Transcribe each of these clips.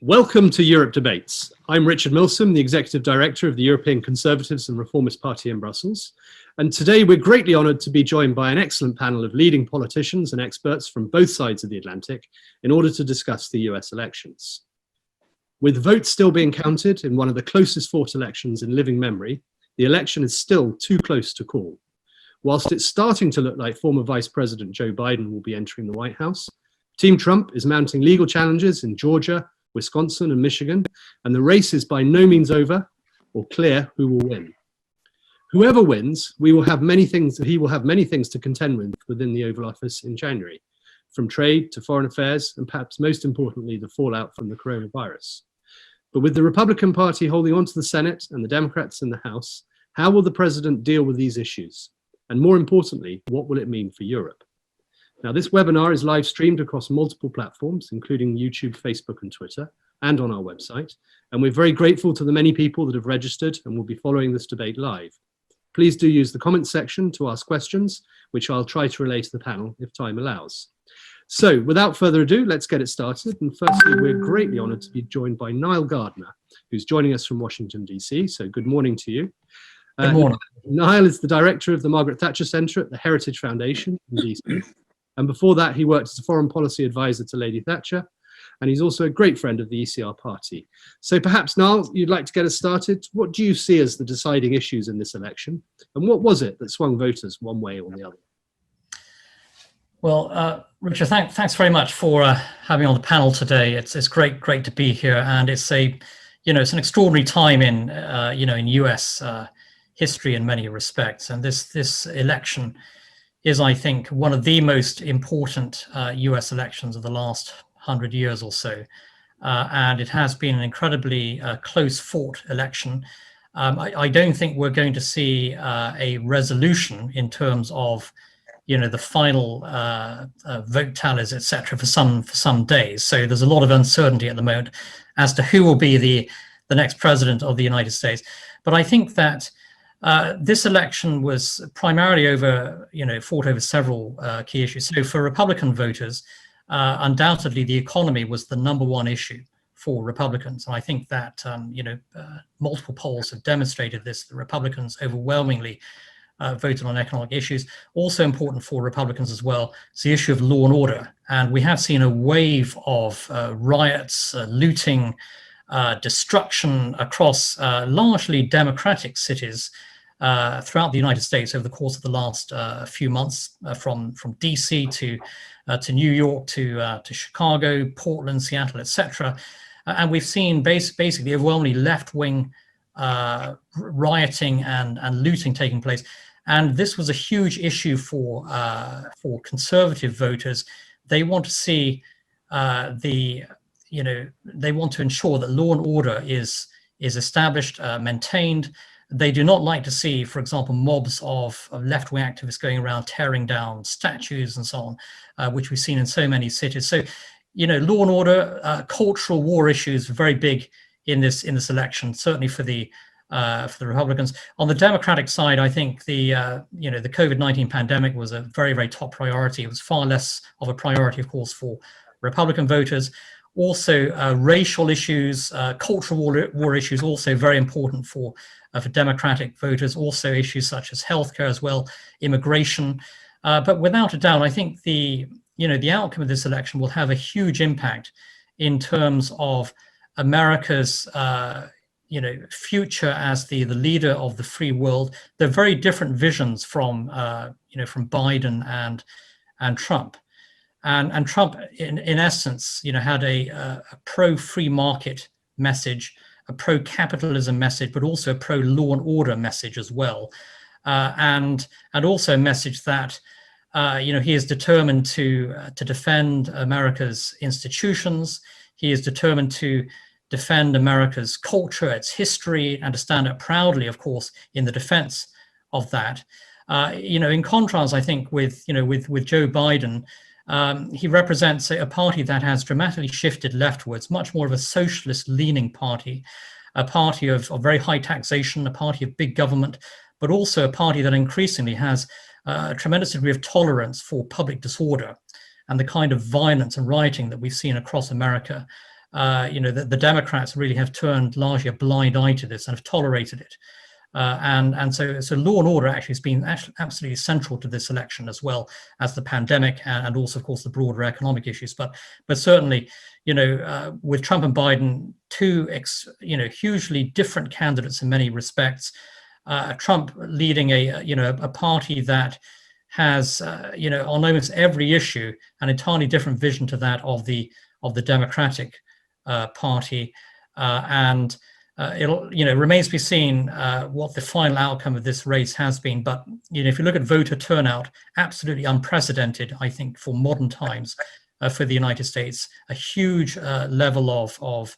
Welcome to Europe Debates. I'm Richard Milsom, the Executive Director of the European Conservatives and Reformist Party in Brussels. And today we're greatly honoured to be joined by an excellent panel of leading politicians and experts from both sides of the Atlantic in order to discuss the US elections. With votes still being counted in one of the closest fought elections in living memory, the election is still too close to call. Whilst it's starting to look like former Vice President Joe Biden will be entering the White House, Team Trump is mounting legal challenges in Georgia, Wisconsin and Michigan, and the race is by no means over or clear who will win. Whoever wins, he will have many things to contend with within the Oval Office in January, from trade to foreign affairs, and perhaps most importantly, the fallout from the coronavirus. But with the Republican Party holding on to the Senate and the Democrats in the House, how will the president deal with these issues? And more importantly, what will it mean for Europe? Now, this webinar is live streamed across multiple platforms, including YouTube, Facebook, and Twitter, and on our website. And we're very grateful to the many people that have registered and will be following this debate live. Please do use the comments section to ask questions, which I'll try to relay to the panel if time allows. So, without further ado, let's get it started. And firstly, we're greatly honoured to be joined by Niall Gardner, who's joining us from Washington, DC. So, good morning to you. Good morning. Niall is the director of the Margaret Thatcher Centre at the Heritage Foundation in DC. And before that, he worked as a foreign policy advisor to Lady Thatcher, and he's also a great friend of the ECR party. So perhaps, Niall, you'd like to get us started. What do you see as the deciding issues in this election? And what was it that swung voters one way or the other? Well, Richard, thanks very much for having me on the panel today. It's great to be here, and it's it's an extraordinary time in in US history in many respects. And this election is, I think, one of the most important US elections of the last 100 years or so. And it has been an incredibly close fought election. I don't think we're going to see a resolution in terms of, the final vote tallies, etc., for some days. So there's a lot of uncertainty at the moment as to who will be the next president of the United States. But I think that this election was primarily fought over several key issues. So for Republican voters, undoubtedly the economy was the number one issue for Republicans. And I think that, multiple polls have demonstrated this. The Republicans overwhelmingly voted on economic issues. Also important for Republicans as well is the issue of law and order. And we have seen a wave of riots, looting, destruction across largely democratic cities throughout the United States over the course of the last few months, from DC to New York to Chicago, Portland, Seattle, etc. And we've seen basically overwhelmingly left-wing rioting and looting taking place. And this was a huge issue for conservative voters. They want to see they want to ensure that law and order is established, maintained. They do not like to see, for example, mobs of left-wing activists going around tearing down statues and so on, which we've seen in so many cities. So, law and order, cultural war issues are very big in this election, certainly for the Republicans. On the Democratic side, I think the COVID-19 pandemic was a very, very top priority. It was far less of a priority, of course, for Republican voters. Also, racial issues, cultural war issues, also very important for Democratic voters. Also, issues such as healthcare as well, immigration. But without a doubt, I think the outcome of this election will have a huge impact in terms of America's future as the leader of the free world. They're very different visions from Biden and Trump. And Trump, in essence, had a pro-free market message, a pro-capitalism message, but also a pro-law and order message as well, and also a message that he is determined to defend America's institutions. He is determined to defend America's culture, its history, and to stand up proudly, of course, in the defense of that. In contrast, I think with Joe Biden. He represents a party that has dramatically shifted leftwards, much more of a socialist-leaning party, a party of very high taxation, a party of big government, but also a party that increasingly has a tremendous degree of tolerance for public disorder and the kind of violence and rioting that we've seen across America the Democrats really have turned largely a blind eye to this and have tolerated it. So law and order actually has been absolutely central to this election, as well as the pandemic and also, of course, the broader economic issues. But certainly, with Trump and Biden, two hugely different candidates in many respects. Trump leading a party that has on almost every issue an entirely different vision to that of the Democratic Party, and it remains to be seen what the final outcome of this race has been. But if you look at voter turnout, absolutely unprecedented, I think, for modern times for the United States. A huge level of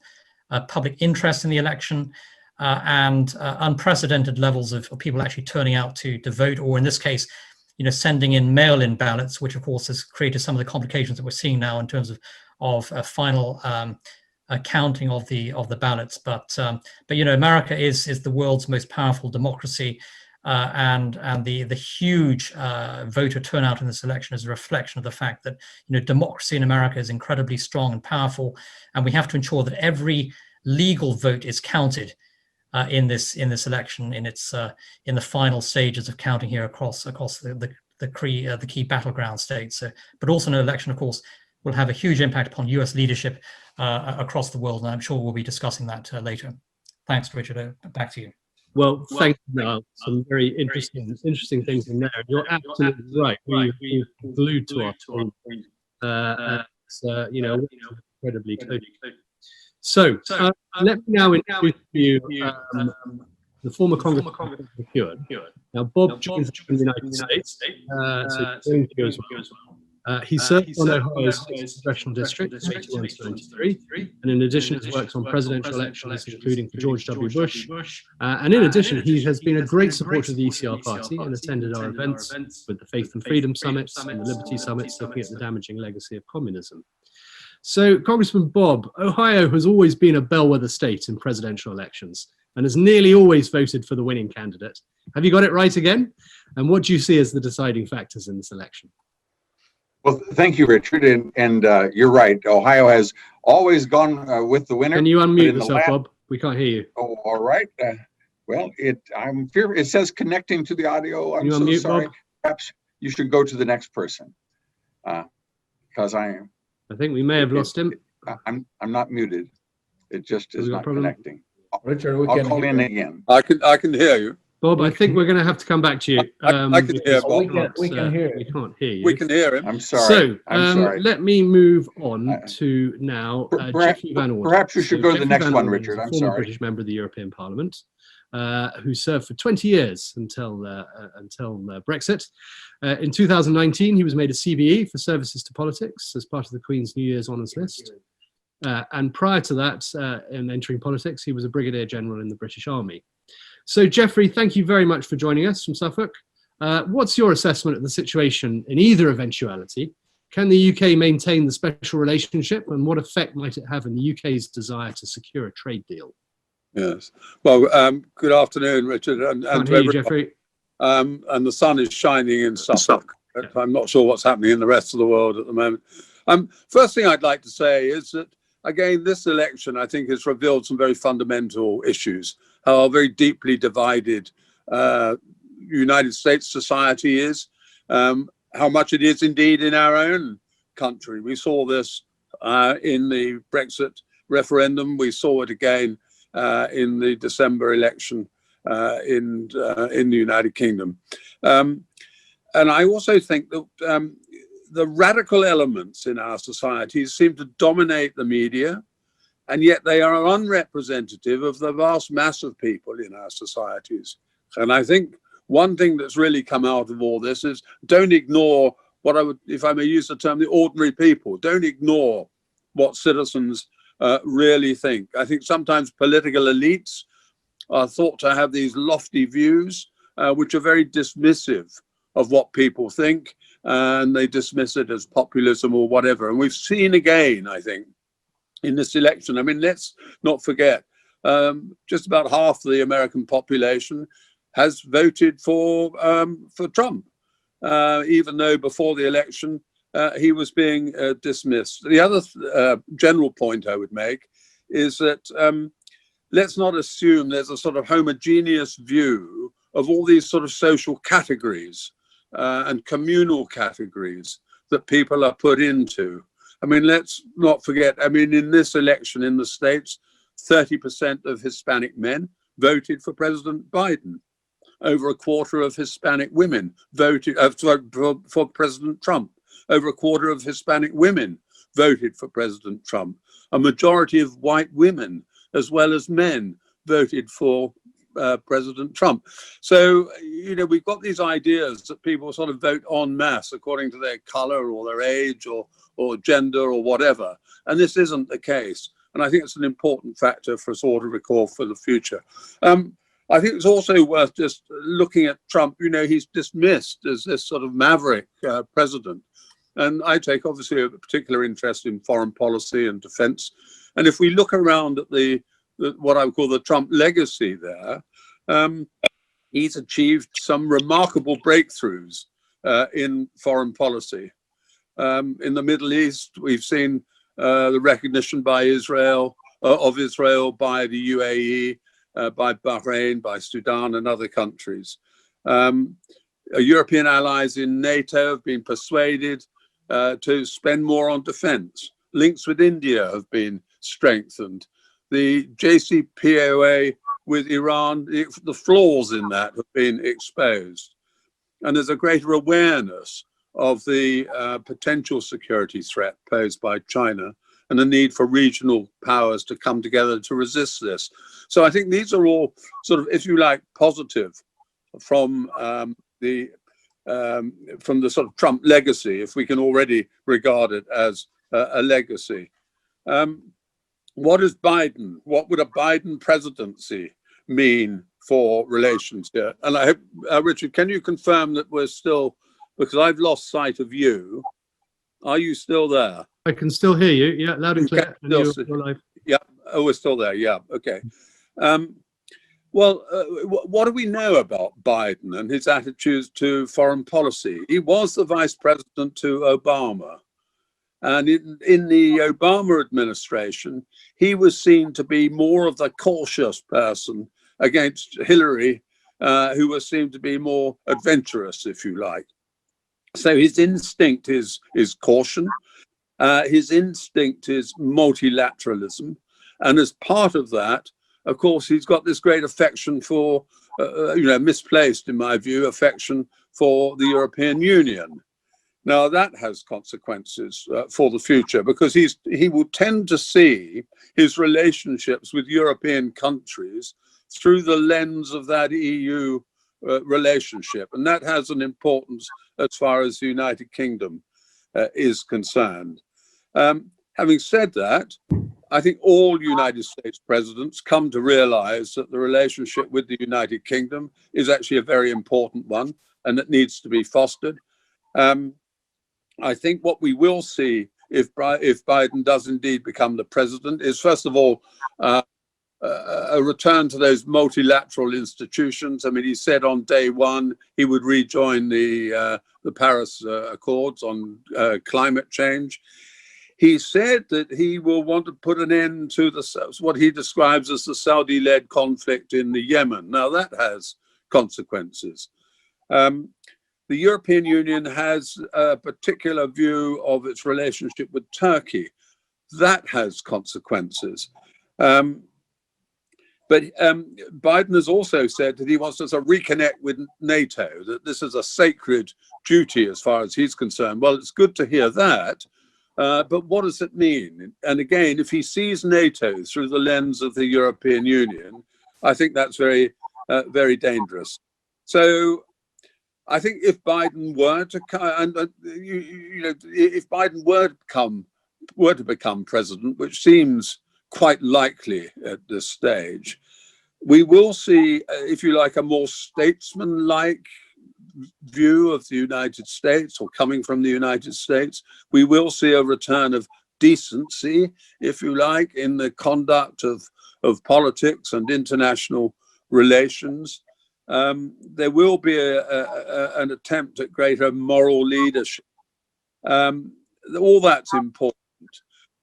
public interest in the election, and unprecedented levels of people actually turning out to vote, or in this case, sending in mail-in ballots, which of course has created some of the complications that we're seeing now in terms of final counting of the ballots. But America is the world's most powerful democracy, and the huge voter turnout in this election is a reflection of the fact that democracy in America is incredibly strong and powerful, and we have to ensure that every legal vote is counted in this election, in the final stages of counting here across the key battleground states. But also an election, of course, will have a huge impact upon U.S. leadership across the world, and I'm sure we'll be discussing that later. Thanks, Richard. Back to you. Well, thank you, Niall. Some very interesting things in there. You're absolutely right. We've glued to our team. Incredibly coded. So let me now introduce you the former Congressman Cured. Now, Bob joins us from the United States, so joins you as well. He served on Ohio's congressional district from 81 to 93, and in addition has worked on presidential elections, including for George W. Bush. And in addition, he has been a great supporter of the ECR party and attended our events with the Faith and Freedom Summits and the Liberty Summits, looking at the damaging legacy of communism. So, Congressman Bob, Ohio has always been a bellwether state in presidential elections and has nearly always voted for the winning candidate. Have you got it right again? And what do you see as the deciding factors in this election? Well, thank you, Richard. And you're right. Ohio has always gone with the winner. Can you unmute yourself, Bob? We can't hear you. Oh, all right. It says connecting to the audio. I'm so sorry. Bob? Perhaps you should go to the next person, because I think we may have lost him. I'm not muted. It just is not connecting. Richard, I'll call in again. I can hear you. Bob, I think we're going to have to come back to you. I can hear Bob. We can hear you. We can't hear you. We can hear him. I'm sorry. So I'm sorry. Let me move on to now Jeffrey Van Orden. Perhaps you should go to the next one, Richard. I'm sorry. British member of the European Parliament, who served for 20 years until Brexit. In 2019, he was made a CBE for services to politics as part of the Queen's New Year's Honours List. And prior to that, in entering politics, he was a brigadier general in the British Army. So, Jeffrey, thank you very much for joining us from Suffolk. What's your assessment of the situation in either eventuality? Can the UK maintain the special relationship, and what effect might it have in the UK's desire to secure a trade deal? Yes. Well, good afternoon, Richard, and to everyone. Jeffrey. And the sun is shining in Suffolk. I'm not sure what's happening in the rest of the world at the moment. First thing I'd like to say is that, again, this election, I think, has revealed some very fundamental issues. How very deeply divided United States society is, how much it is indeed in our own country. We saw this in the Brexit referendum. We saw it again in the December election in the United Kingdom. And I also think that the radical elements in our society seem to dominate the media, and yet they are unrepresentative of the vast mass of people in our societies. And I think one thing that's really come out of all this is, don't ignore what I would, if I may use the term, the ordinary people. Don't ignore what citizens really think. I think sometimes political elites are thought to have these lofty views, which are very dismissive of what people think, and they dismiss it as populism or whatever. And we've seen again, I think, in this election. I mean, let's not forget, just about half the American population has voted for Trump, even though before the election, he was being dismissed. The other general point I would make is that let's not assume there's a sort of homogeneous view of all these sort of social categories and communal categories that people are put into. I mean, let's not forget, I mean, in this election in the States, 30% of Hispanic men voted for President Biden. Over a quarter of Hispanic women voted for President Trump. Over a quarter of Hispanic women voted for President Trump. A majority of white women, as well as men, voted for President Trump. So, you know, we've got these ideas that people sort of vote en masse according to their color or their age or gender or whatever. And this isn't the case. And I think it's an important factor for us all to recall for the future. I think it's also worth just looking at Trump. You know, he's dismissed as this sort of maverick president. And I take obviously a particular interest in foreign policy and defense. And if we look around at what I would call the Trump legacy there, he's achieved some remarkable breakthroughs in foreign policy. In the Middle East, we've seen the recognition by Israel, of Israel by the UAE, by Bahrain, by Sudan and other countries. European allies in NATO have been persuaded to spend more on defense. Links with India have been strengthened. The JCPOA with Iran, the flaws in that have been exposed. And there's a greater awareness of the potential security threat posed by China and the need for regional powers to come together to resist this. So I think these are all sort of, if you like, positive from the sort of Trump legacy, if we can already regard it as a legacy. What is Biden? What would a Biden presidency mean for relations here? And I hope, Richard, can you confirm that we're still, because I've lost sight of you, are you still there? I can still hear you. Yeah, loud and clear. And you're live. Yeah, oh, we're still there. Yeah, okay. Well, what do we know about Biden and his attitudes to foreign policy? He was the vice president to Obama. And in the Obama administration, he was seen to be more of the cautious person against Hillary, who was seen to be more adventurous, if you like. So his instinct is caution. His instinct is multilateralism. And as part of that, of course, he's got this great affection for, misplaced, in my view, affection for the European Union. Now, that has consequences for the future, because he will tend to see his relationships with European countries through the lens of that EU relationship. And that has an importance as far as the United Kingdom is concerned. Having said that, I think all United States presidents come to realize that the relationship with the United Kingdom is actually a very important one, and it needs to be fostered. I think what we will see if Biden does indeed become the president is, first of all, a return to those multilateral institutions. I mean, he said on day one he would rejoin the Paris Accords on climate change. He said that he will want to put an end to what he describes as the Saudi-led conflict in the Yemen. Now, that has consequences. The European Union has a particular view of its relationship with Turkey. That has consequences. But Biden has also said that he wants us to reconnect with NATO, that this is a sacred duty as far as he's concerned. Well, it's good to hear that, but what does it mean? And again, if he sees NATO through the lens of the European Union, I think that's very, very dangerous. So I think if Biden were to if Biden were to become president, which seems quite likely at this stage, we will see, if you like, a more statesman-like view of the United States, or coming from the United States. We will see a return of decency, if you like, in the conduct of politics and international relations. There will be an attempt at greater moral leadership. All that's important.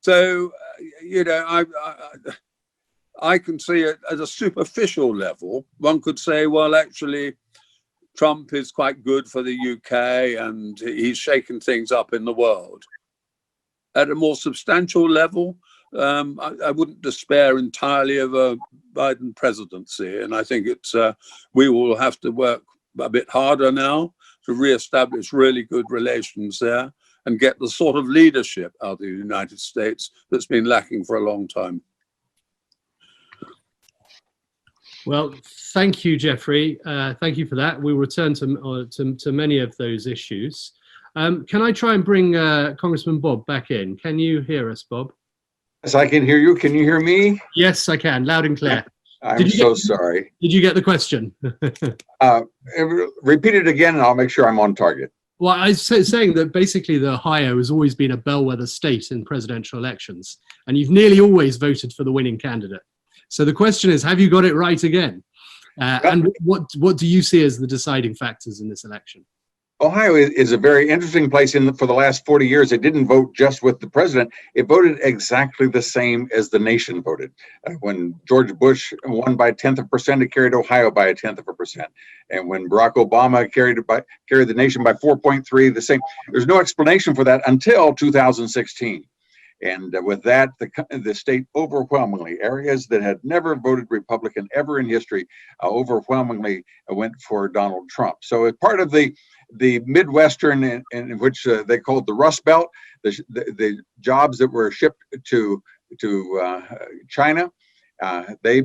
So, I can see it at a superficial level. One could say, well, actually, Trump is quite good for the UK and he's shaken things up in the world. At a more substantial level, I wouldn't despair entirely of a Biden presidency. And I think we will have to work a bit harder now to reestablish really good relations there and get the sort of leadership out of the United States that's been lacking for a long time. Well, thank you, Jeffrey. Thank you for that. We'll return to many of those issues. Can I try and bring Congressman Bob back in? Can you hear us, Bob? Yes, I can hear you. Can you hear me? Yes, I can, loud and clear. I'm so sorry. Did you get the question? Repeat it again and I'll make sure I'm on target. Well, I was saying that basically Ohio has always been a bellwether state in presidential elections, and you've nearly always voted for the winning candidate. So the question is, have you got it right again? And what do you see as the deciding factors in this election? Ohio is a very interesting place. For the last 40 years, it didn't vote just with the president. It voted exactly the same as the nation voted. When George Bush won by 1/10%, it carried Ohio by 1/10%. And when Barack Obama carried the nation by 4.3, the same. There's no explanation for that until 2016. And with that, the state overwhelmingly, areas that had never voted Republican ever in history, overwhelmingly went for Donald Trump. So as part of the Midwestern, in which they called the Rust Belt, the jobs that were shipped to China, the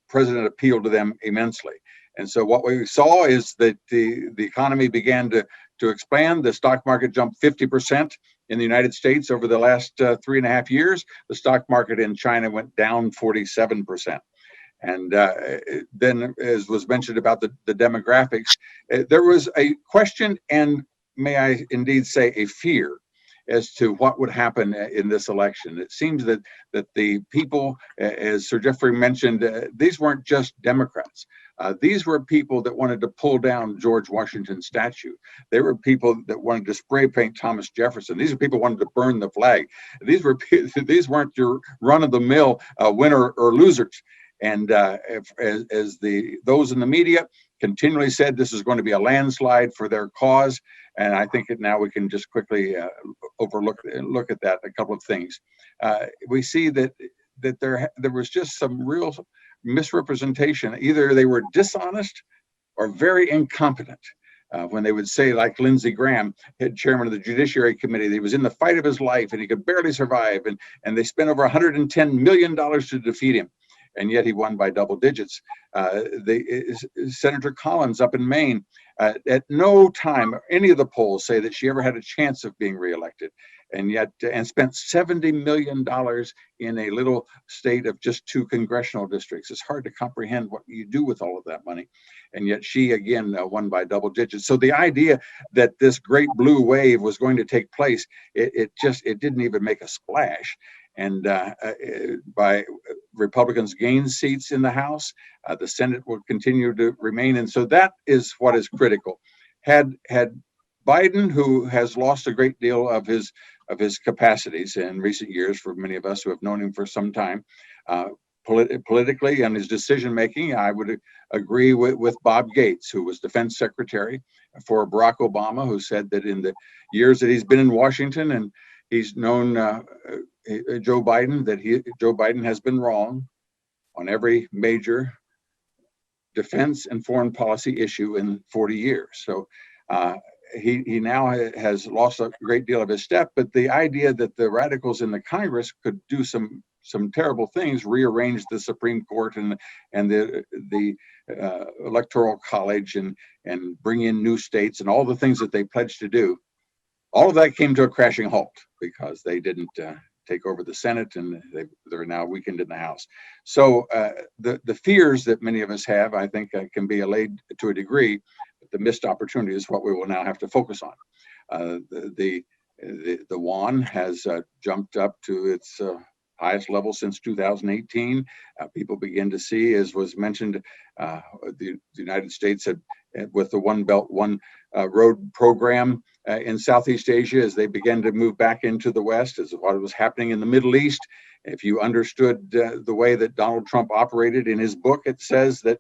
president appealed to them immensely. And so what we saw is that the economy began to expand. The stock market jumped 50% in the United States over the last 3.5 years. The stock market in China went down 47%. And then, as was mentioned about the demographics, there was a question, and may I indeed say a fear, as to what would happen in this election. It seems that the people, as Sir Jeffrey mentioned, these weren't just Democrats. These were people that wanted to pull down George Washington's statue. They were people that wanted to spray paint Thomas Jefferson. These are people who wanted to burn the flag. These weren't your run-of-the-mill winner or losers. And those in the media continually said this is going to be a landslide for their cause. And I think now we can just quickly look at that, a couple of things. We see that there was just some real misrepresentation. Either they were dishonest or very incompetent. When they would say, like Lindsey Graham, head chairman of the Judiciary Committee, that he was in the fight of his life and he could barely survive. And they spent over $110 million to defeat him. And yet he won by double digits. Senator Collins up in Maine, at no time any of the polls say that she ever had a chance of being reelected, and spent $70 million in a little state of just 2 congressional districts. It's hard to comprehend what you do with all of that money, and yet she again won by double digits. So the idea that this great blue wave was going to take place, it didn't even make a splash. And by Republicans gain seats in the House, the Senate will continue to remain. And so that is what is critical. Had Biden, who has lost a great deal of his capacities in recent years, for many of us who have known him for some time, politically and his decision making, I would agree with Bob Gates, who was defense secretary for Barack Obama, who said that in the years that he's been in Washington and he's known Joe Biden, that Joe Biden has been wrong on every major defense and foreign policy issue in 40 years. So he now has lost a great deal of his step. But the idea that the radicals in the Congress could do some terrible things, rearrange the Supreme Court and the Electoral College and bring in new states and all the things that they pledged to do, all of that came to a crashing halt because they didn't take over the Senate, and they're now weakened in the House. So the fears that many of us have, I think, can be allayed to a degree. But the missed opportunity is what we will now have to focus on. The yuan has jumped up to its highest level since 2018. People begin to see, as was mentioned, the United States with the One Belt, One Road program in Southeast Asia as they began to move back into the West, as what was happening in the Middle East. If you understood the way that Donald Trump operated in his book, it says that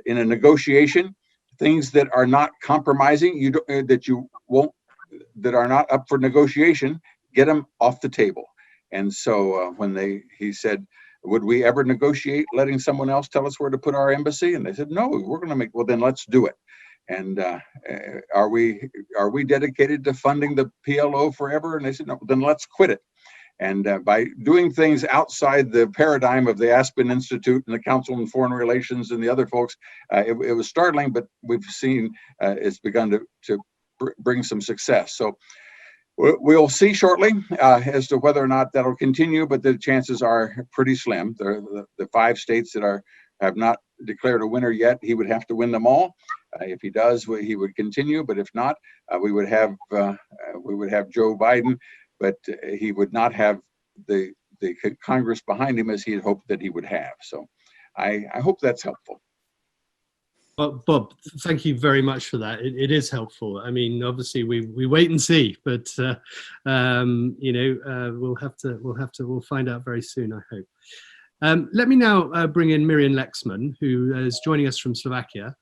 in a negotiation, things that are not compromising, that are not up for negotiation, get them off the table. And so when he said, would we ever negotiate letting someone else tell us where to put our embassy? And they said, no, we're going to make, well, then let's do it. And are we dedicated to funding the PLO forever? And they said, no, then let's quit it. And by doing things outside the paradigm of the Aspen Institute and the Council on Foreign Relations and the other folks, it was startling, but we've seen it's begun to bring some success. So we'll see shortly as to whether or not that'll continue, but the chances are pretty slim. The 5 states that have not declared a winner yet, he would have to win them all. If he does, he would continue. But if not, we would have Joe Biden, but he would not have the Congress behind him as he had hoped that he would have. So I hope that's helpful. Well, Bob, thank you very much for that. It is helpful. I mean, obviously we wait and see, but we'll find out very soon, I hope. Let me now bring in Miriam Lexman, who is joining us from Slovakia.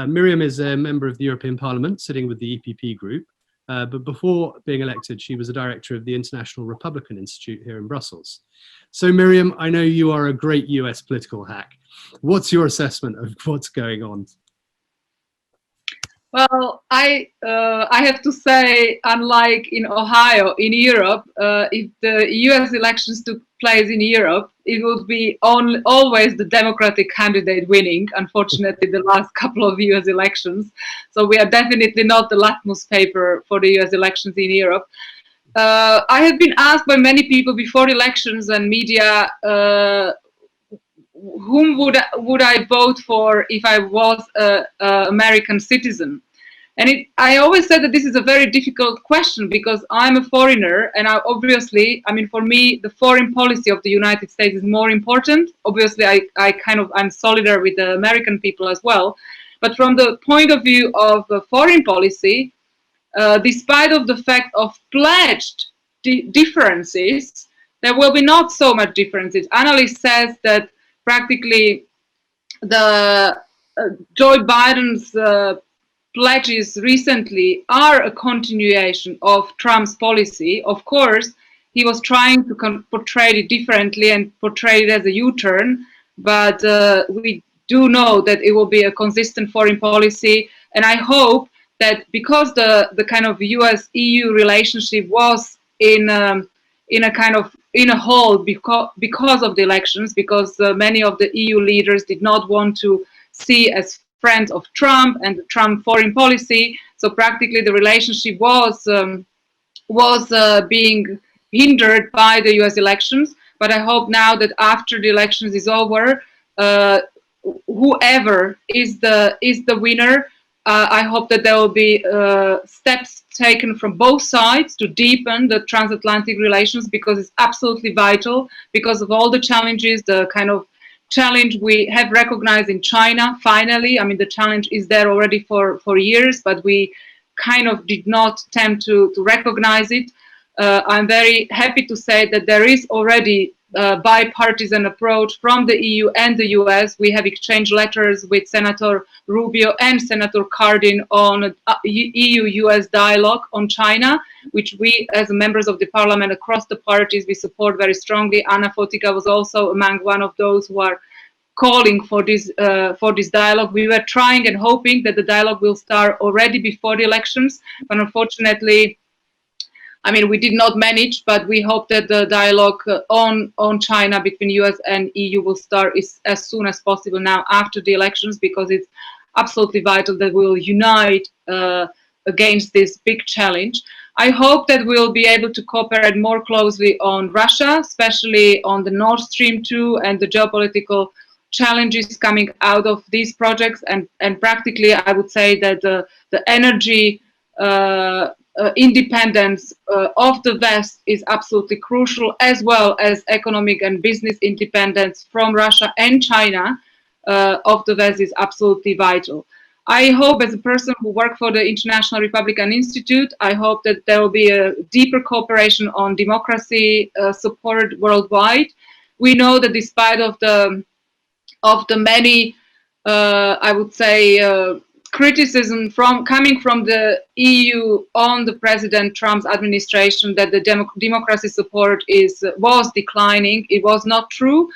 Miriam is a member of the European Parliament, sitting with the EPP group. But before being elected, she was a director of the International Republican Institute here in Brussels. So Miriam, I know you are a great US political hack. What's your assessment of what's going on? Well, I have to say, unlike in Ohio, in Europe, if the US elections took place in Europe, it would be always the Democratic candidate winning, unfortunately, the last couple of US elections. So we are definitely not the litmus paper for the US elections in Europe. I have been asked by many people before elections and media, whom would I vote for if I was an American citizen? And I always said that this is a very difficult question because I'm a foreigner, and for me, the foreign policy of the United States is more important. Obviously, I'm solidar with the American people as well. But from the point of view of foreign policy, despite of the fact of pledged differences, there will be not so much differences. Analyst says that practically the Joe Biden's pledges recently are a continuation of Trump's policy. Of course, he was trying to portray it differently and portray it as a U-turn, but we do know that it will be a consistent foreign policy. And I hope that because the kind of US-EU relationship was in a hole because of the elections, because many of the EU leaders did not want to see as friends of Trump and the Trump foreign policy. So practically the relationship was being hindered by the US elections. But I hope now that after the elections is over, whoever is the winner, I hope that there will be steps taken from both sides to deepen the transatlantic relations, because it's absolutely vital because of all the challenges, the kind of challenge we have recognized in China, finally. I mean, the challenge is there already for years, but we kind of did not tend to recognize it. I'm very happy to say that there is already a bipartisan approach from the EU and the US. We have exchanged letters with Senator Rubio and Senator Cardin on EU-US dialogue on China, which we, as members of the parliament across the parties, we support very strongly. Anna Fotyga was also among one of those who are calling for this dialogue. We were trying and hoping that the dialogue will start already before the elections, but unfortunately, I mean, we did not manage, but we hope that the dialogue on China between US and EU will start as soon as possible now after the elections, because it's absolutely vital that we will unite against this big challenge. I hope that we'll be able to cooperate more closely on Russia, especially on the Nord Stream 2 and the geopolitical challenges coming out of these projects. And practically, I would say that the energy independence of the West is absolutely crucial, as well as economic and business independence from Russia and China of the West is absolutely vital. I hope, as a person who worked for the International Republican Institute, I hope that there will be a deeper cooperation on democracy support worldwide. We know that despite of the many, I would say, criticism coming from the EU on the President Trump's administration, that the democracy support was declining. It was not true.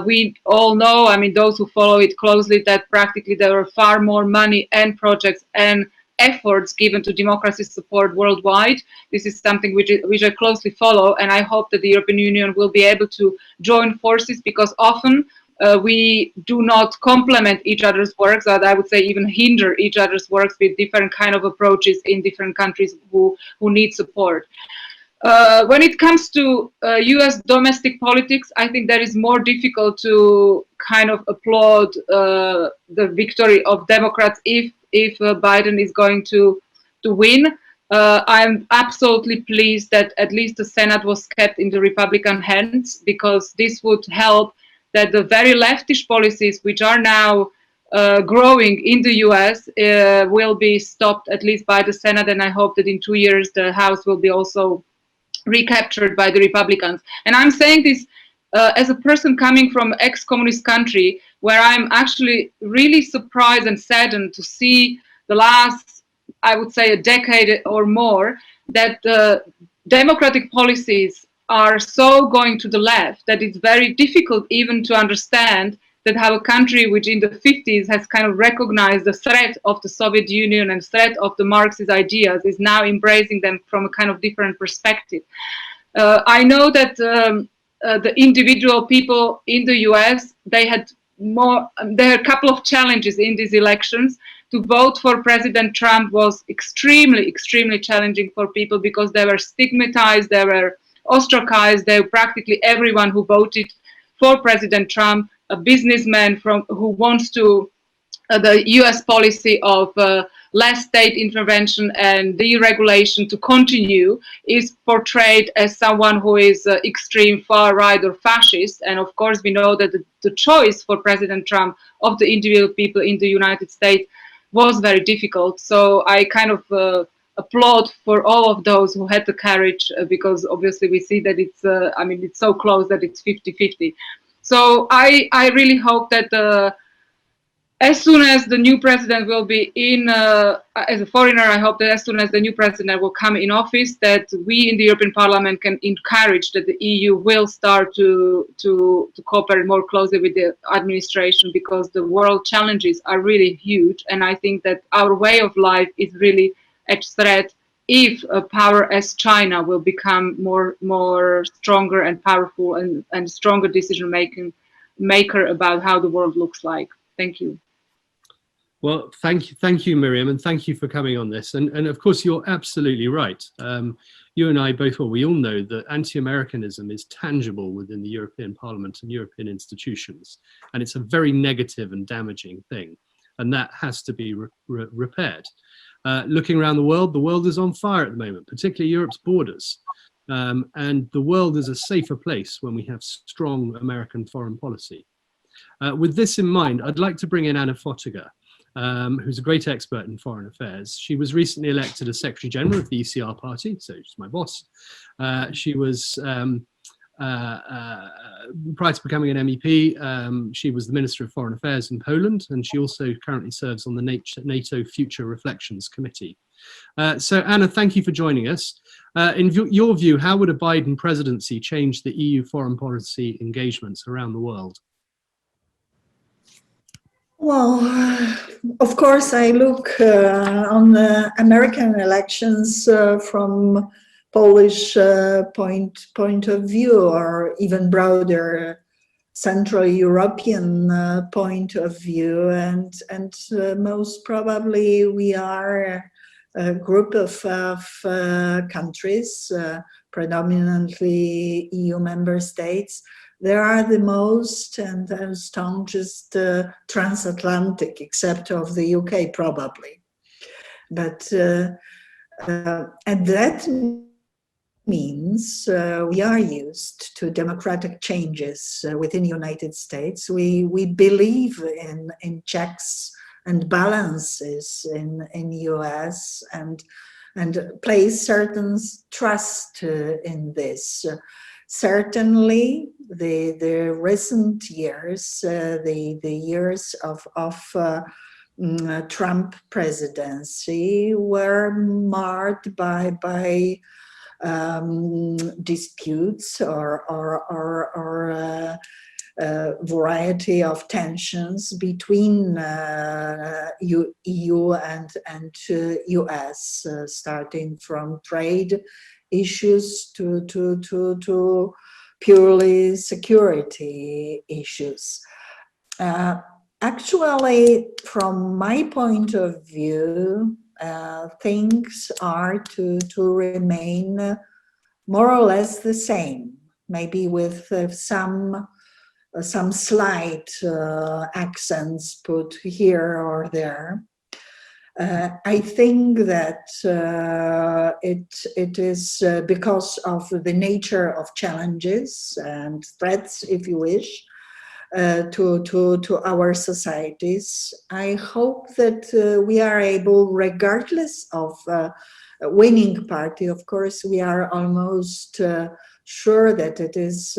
We all know, I mean, those who follow it closely, that practically there were far more money and projects and efforts given to democracy support worldwide. This is something which I closely follow, and I hope that the European Union will be able to join forces, because often we do not complement each other's works, or I would say even hinder each other's works with different kind of approaches in different countries who need support. When it comes to US domestic politics, I think that is more difficult to kind of applaud the victory of Democrats if Biden is going to win. I'm absolutely pleased that at least the Senate was kept in the Republican hands, because this would help that the very leftish policies which are now growing in the US will be stopped at least by the Senate, and I hope that in 2 years the House will be also recaptured by the Republicans. And I'm saying this as a person coming from ex-communist country, where I'm actually really surprised and saddened to see the last, I would say, a decade or more, that the democratic policies are so going to the left that it's very difficult even to understand that how a country which in the 50s has kind of recognized the threat of the Soviet Union and threat of the Marxist ideas is now embracing them from a kind of different perspective. I know that the individual people in the US, they had a couple of challenges in these elections. To vote for President Trump was extremely, extremely challenging for people, because they were stigmatized, they were ostracized. Practically everyone who voted for President Trump, a businessman who wants to the US policy of less state intervention and deregulation to continue, is portrayed as someone who is extreme far right or fascist. And of course, we know that the choice for President Trump of the individual people in the United States was very difficult. So I kind of applaud for all of those who had the courage, because obviously we see that it's, I mean, it's so close that it's 50-50. So I really hope that as soon as the new president will be in, as a foreigner, I hope that as soon as the new president will come in office, that we in the European Parliament can encourage that the EU will start to cooperate more closely with the administration, because the world challenges are really huge. And I think that our way of life is really at threat if a power as China will become more stronger and powerful and stronger decision maker about how the world looks like. Thank you. Well, thank you, Miriam, and thank you for coming on this. And of course, you're absolutely right. You and I both, we all know that anti-Americanism is tangible within the European Parliament and European institutions, and it's a very negative and damaging thing, and that has to be repaired. Looking around the world is on fire at the moment, particularly Europe's borders. And the world is a safer place when we have strong American foreign policy. With this in mind, I'd like to bring in Anna Fotyga, who's a great expert in foreign affairs. She was recently elected as Secretary General of the ECR party, so she's my boss. She was, prior to becoming an MEP, she was the Minister of Foreign Affairs in Poland, and she also currently serves on the NATO Future Reflections Committee. So Anna, thank you for joining us. In your view, how would a Biden presidency change the EU foreign policy engagements around the world? Well, of course, I look on the American elections from Polish point of view, or even broader Central European point of view, and most probably we are a group of countries, predominantly EU member states. They are the most and the staunchest transatlantic, except of the UK probably. But and that means we are used to democratic changes within the United States. We believe in checks and balances in US and place certain trust in this. Certainly, the recent years, the years of Trump presidency were marred by disputes or variety of tensions between EU and US, starting from trade issues to purely security issues. Actually, from my point of view, things are to remain more or less the same, maybe with some slight accents put here or there. I think that it is because of the nature of challenges and threats, if you wish, to our societies. I hope that we are able, regardless of winning party, of course, we are almost sure that it is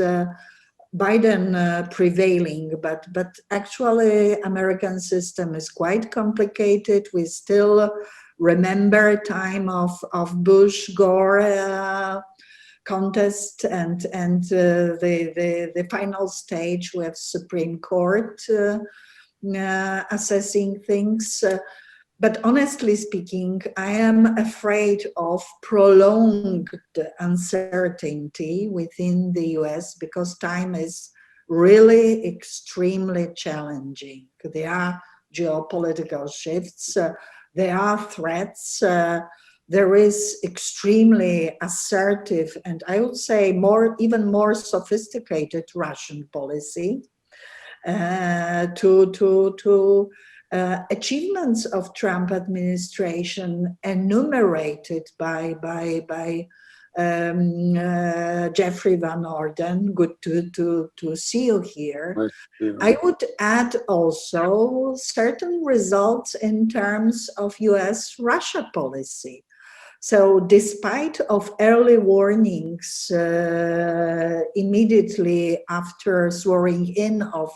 Biden prevailing, but actually American system is quite complicated. We still remember time of Bush-Gore contest and the final stage with Supreme Court assessing things. But honestly speaking, I am afraid of prolonged uncertainty within the US because time is really extremely challenging. There are geopolitical shifts, there are threats, there is extremely assertive and I would say even more sophisticated Russian policy to achievements of Trump administration enumerated by Jeffrey Van Orden. Good to see you here. I would add also certain results in terms of US-Russia policy. So despite of early warnings immediately after swearing in of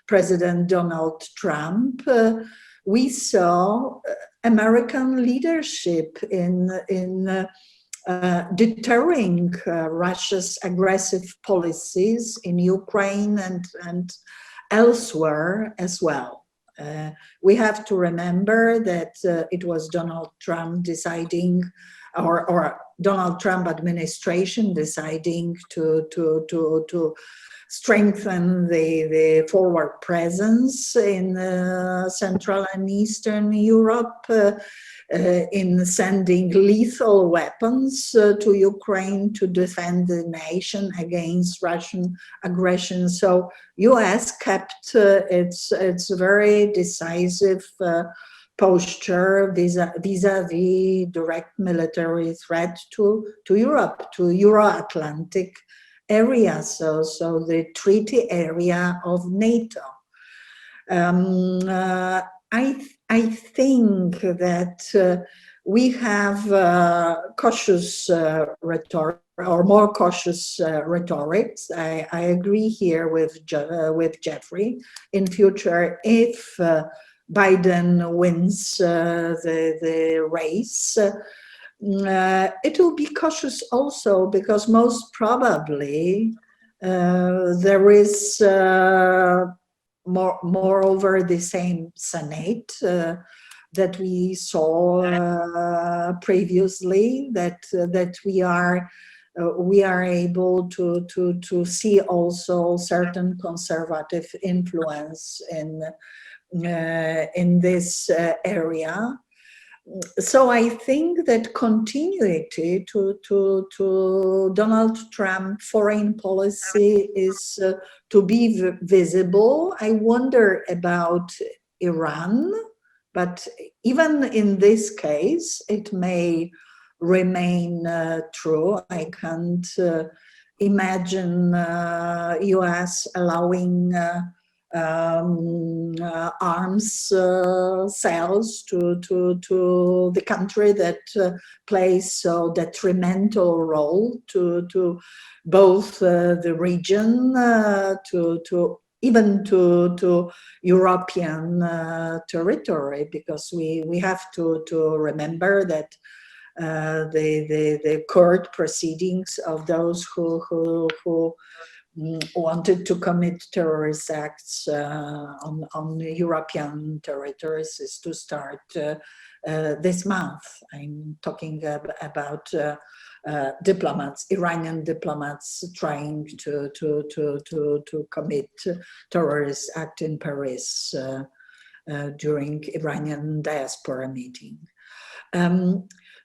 President Donald Trump, we saw American leadership in deterring Russia's aggressive policies in Ukraine and elsewhere as well. We have to remember that it was Donald Trump deciding, or Donald Trump administration deciding to strengthen the forward presence in Central and Eastern Europe, in sending lethal weapons to Ukraine to defend the nation against Russian aggression. So US kept its very decisive posture vis-a-vis direct military threat to Europe, to Euro-Atlantic area, so the treaty area of NATO. I think that we have cautious rhetoric, or more cautious rhetorics. I agree here with Jeffrey. In future, if Biden wins the race, it will be cautious also because most probably there is moreover the same Senate that we saw previously, that we are able to see also certain conservative influence in this area. So I think that continuity to Donald Trump foreign policy is to be visible. I wonder about Iran, but even in this case, it may remain true. I can't imagine US allowing arms sales to the country that plays so detrimental role to both the region, even to European territory, because we have to remember that the court proceedings of those who wanted to commit terrorist acts on European territories is to start this month. I'm talking about diplomats, Iranian diplomats trying to commit terrorist act in Paris during Iranian diaspora meeting.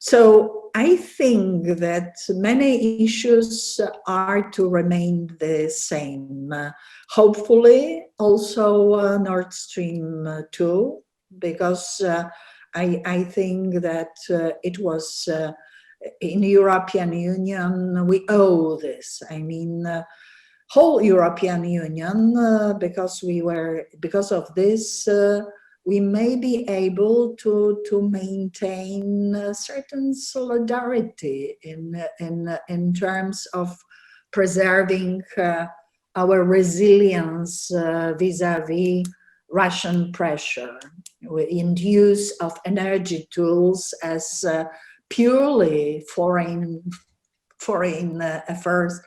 So I think that many issues are to remain the same. Hopefully also Nord Stream 2, because I think that it was in European Union, we owe this. I mean, whole European Union, because of this, we may be able to maintain a certain solidarity in terms of preserving our resilience vis-a-vis Russian pressure, in use of energy tools as purely foreign affairs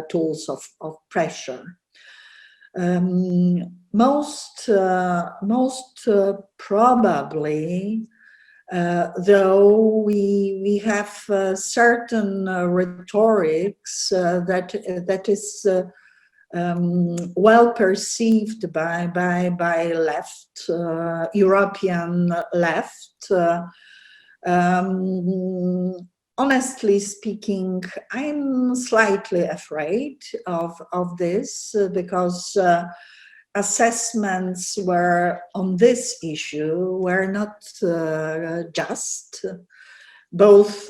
tools of pressure. Most probably, though we have certain rhetorics that is well perceived by left, European left. Honestly speaking, I'm slightly afraid of this, because assessments were on this issue were not just. Both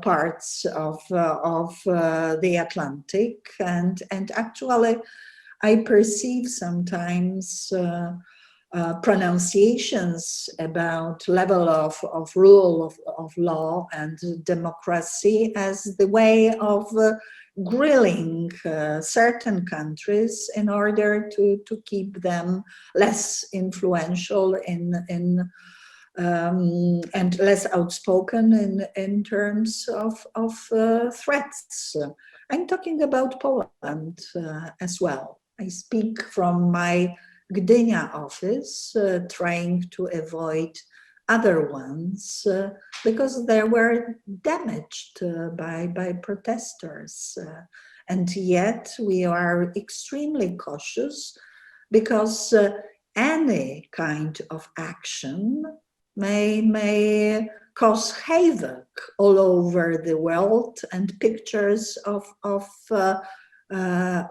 parts of the Atlantic, and actually I perceive sometimes pronunciations about level of rule of law and democracy as the way of grilling certain countries in order to keep them less influential and less outspoken in terms of threats. I'm talking about Poland as well. I speak from my Gdynia office, trying to avoid other ones because they were damaged by protesters. And yet we are extremely cautious, because any kind of action may cause havoc all over the world, and pictures of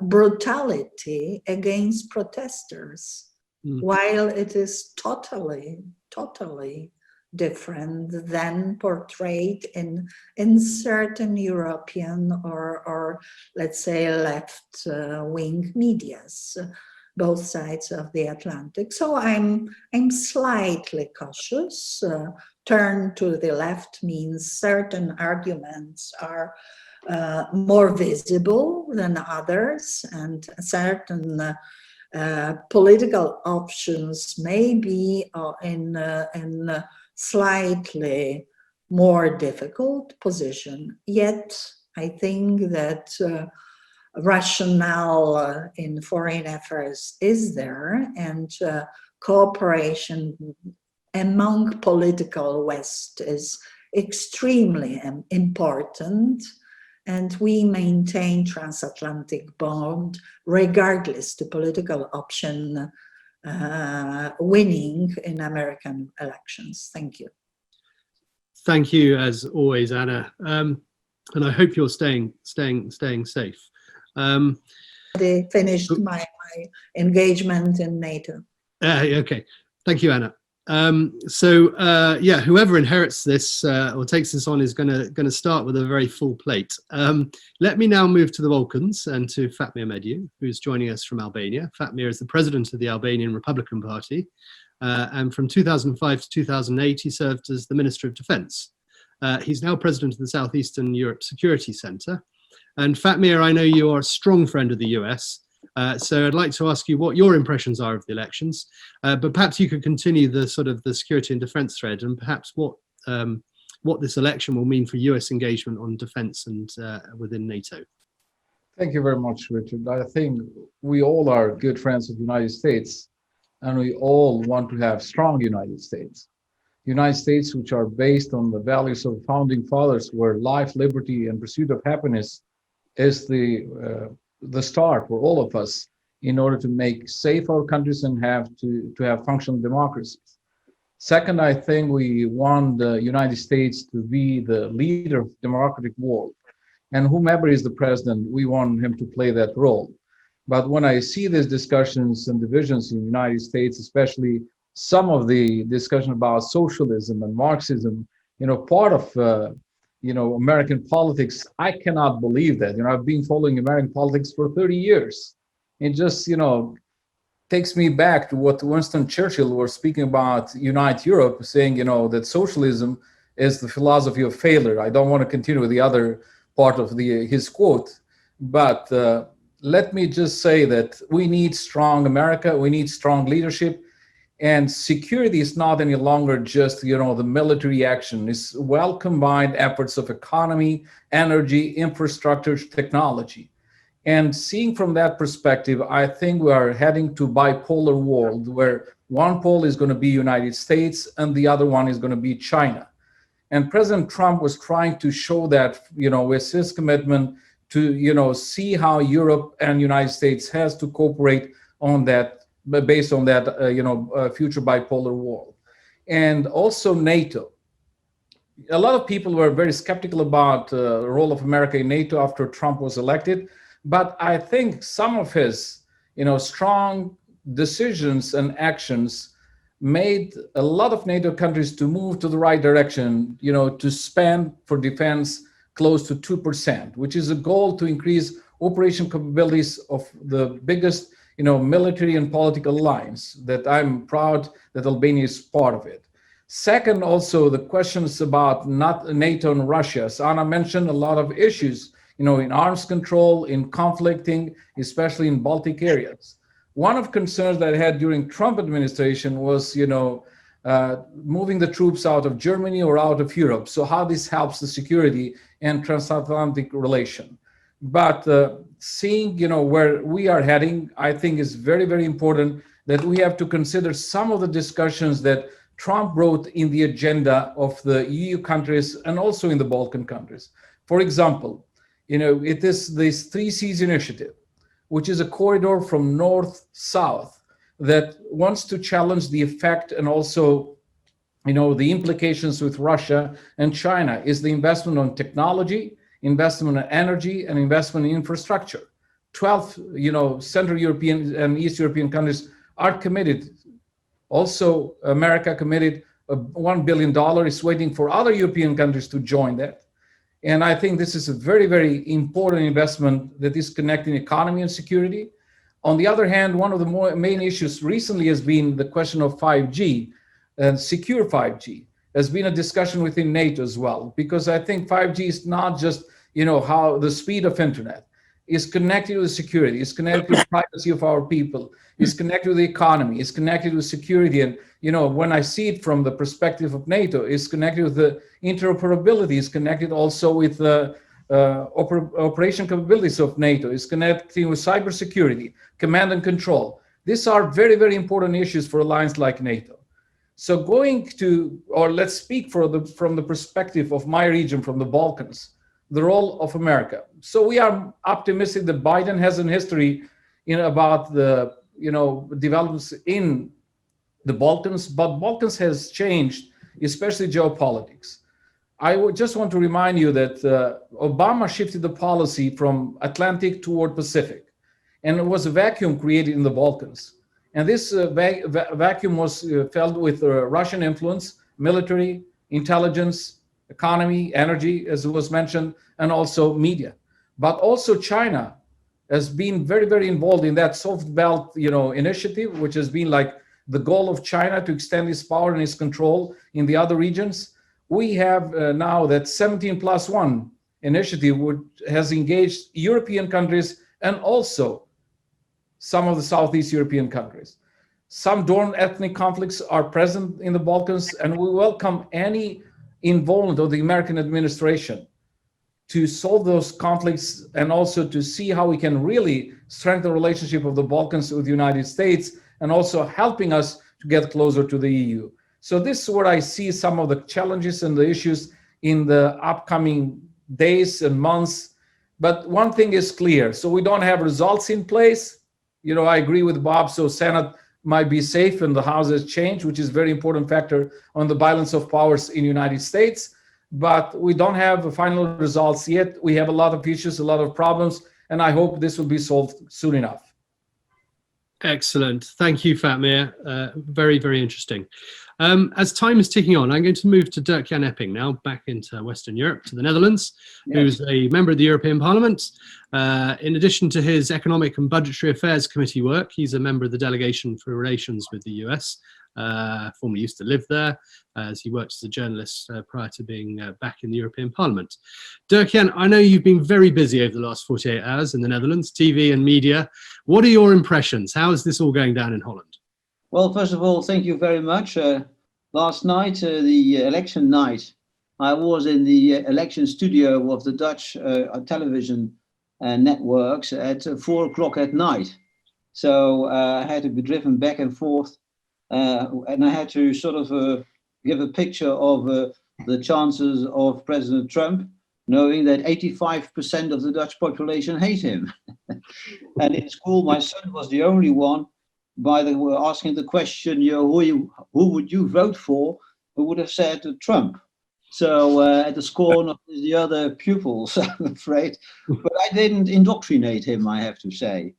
brutality against protesters, while it is totally different than portrayed in certain European or let's say left wing medias, both sides of the Atlantic. So I'm slightly cautious. Turn to the left means certain arguments are more visible than others, and certain political options may be in slightly more difficult position. Yet I think that rationale in foreign affairs is there, and cooperation among political West is extremely important, and we maintain transatlantic bond regardless the political option winning in American elections. Thank you. Thank you, as always, Anna, and I hope you're staying safe. They finished my engagement in NATO. Okay, thank you, Anna. Yeah, whoever inherits this or takes this on is going to start with a very full plate. Let me now move to the Balkans and to Fatmir Mediu, who's joining us from Albania. Fatmir is the president of the Albanian Republican Party, and from 2005 to 2008 he served as the Minister of Defense. He's now president of the Southeastern Europe Security Center. And Fatmir, I know you are a strong friend of the US. So I'd like to ask you what your impressions are of the elections, but perhaps you could continue the sort of the security and defense thread, and perhaps what this election will mean for US engagement on defense and within NATO. Thank you very much, Richard. I think we all are good friends of the United States, and we all want to have strong United States. United States which are based on the values of founding fathers, where life, liberty, and pursuit of happiness is the star for all of us in order to make safe our countries and to have functional democracies. Second, I think we want the United States to be the leader of the democratic world. And whomever is the president, we want him to play that role. But when I see these discussions and divisions in the United States, especially some of the discussion about socialism and Marxism, part of American politics, I cannot believe that. I've been following American politics for 30 years. It just, takes me back to what Winston Churchill was speaking about, Unite Europe, saying, that socialism is the philosophy of failure. I don't want to continue with the other part of his quote, but let me just say that we need strong America, we need strong leadership. And security is not any longer just, the military action. It's well combined efforts of economy, energy, infrastructure, technology. And seeing from that perspective, I think we are heading to a bipolar world where one pole is going to be United States and the other one is going to be China. And President Trump was trying to show that, with his commitment to, see how Europe and United States has to cooperate on that, based on that, future bipolar world. And also NATO. A lot of people were very skeptical about the role of America in NATO after Trump was elected. But I think some of his, strong decisions and actions made a lot of NATO countries to move to the right direction, to spend for defense close to 2%, which is a goal to increase operation capabilities of the biggest military and political alliance that I'm proud that Albania is part of it. Second, also the questions about not NATO and Russia. As Anna mentioned, a lot of issues, in arms control, in conflicting, especially in Baltic areas. One of concerns that I had during Trump administration was, moving the troops out of Germany or out of Europe. So how this helps the security and transatlantic relation. But seeing, where we are heading, I think is very, very important that we have to consider some of the discussions that Trump brought in the agenda of the EU countries and also in the Balkan countries. For example, it is this 3 Seas initiative, which is a corridor from north-south that wants to challenge the effect and also, the implications with Russia and China is the investment on technology, investment in energy, and investment in infrastructure. 12, Central European and East European countries are committed. Also, America committed $1 billion, is waiting for other European countries to join that. And I think this is a very, very important investment that is connecting economy and security. On the other hand, one of the main issues recently has been the question of 5G and secure 5G. There's been a discussion within NATO as well, because I think 5G is not just, how the speed of internet is connected with security, is connected with privacy of our people, is connected with the economy, is connected with security. And, when I see it from the perspective of NATO, it's connected with the interoperability, is connected also with the operation capabilities of NATO, is connecting with cybersecurity, command and control. These are very, very important issues for alliance like NATO. So let's speak from the perspective of my region, from the Balkans, the role of America. So we are optimistic that Biden has a history about the developments in the Balkans, but Balkans has changed, especially geopolitics. I would just want to remind you that Obama shifted the policy from Atlantic toward Pacific, and it was a vacuum created in the Balkans. And this vacuum was filled with Russian influence, military, intelligence, economy, energy, as was mentioned, and also media. But also China has been very, very involved in that soft belt, initiative, which has been like the goal of China to extend its power and its control in the other regions. We have now that 17+1 initiative, which has engaged European countries and also some of the Southeast European countries. Some dormant ethnic conflicts are present in the Balkans, and we welcome any involvement of the American administration to solve those conflicts and also to see how we can really strengthen the relationship of the Balkans with the United States and also helping us to get closer to the EU. So this is where I see some of the challenges and the issues in the upcoming days and months. But one thing is clear, so we don't have results in place. I agree with Bob, so Senate might be safe and the House has changed, which is a very important factor on the balance of powers in the United States. But we don't have the final results yet. We have a lot of issues, a lot of problems, and I hope this will be solved soon enough. Excellent. Thank you, Fatmir. Very, very interesting. As time is ticking on, I'm going to move to Dirk-Jan Epping now, back into Western Europe, to the Netherlands, who's a member of the European Parliament. In addition to his Economic and Budgetary Affairs Committee work, he's a member of the Delegation for Relations with the US, formerly used to live there, as he worked as a journalist prior to being back in the European Parliament. Dirk-Jan, I know you've been very busy over the last 48 hours in the Netherlands, TV and media. What are your impressions? How is this all going down in Holland? Well, first of all, thank you very much. Last night, the election night, I was in the election studio of the Dutch television networks at 4 o'clock at night. So I had to be driven back and forth, and I had to sort of give a picture of the chances of President Trump, knowing that 85% of the Dutch population hate him. And in school, my son was the only one asking the question, who would you vote for? Who would have said Trump? So at the scorn of the other pupils, I'm afraid. But I didn't indoctrinate him, I have to say.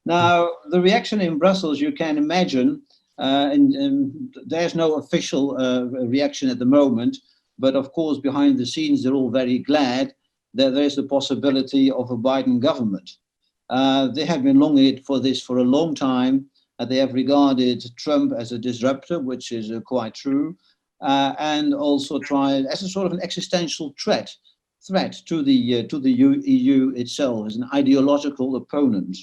Now, the reaction in Brussels, you can imagine, and there's no official reaction at the moment, but of course, behind the scenes, they're all very glad that there's the possibility of a Biden government. They have been longing for this for a long time. They have regarded Trump as a disruptor, which is quite true, and also tried as a sort of an existential threat to the EU itself, as an ideological opponent.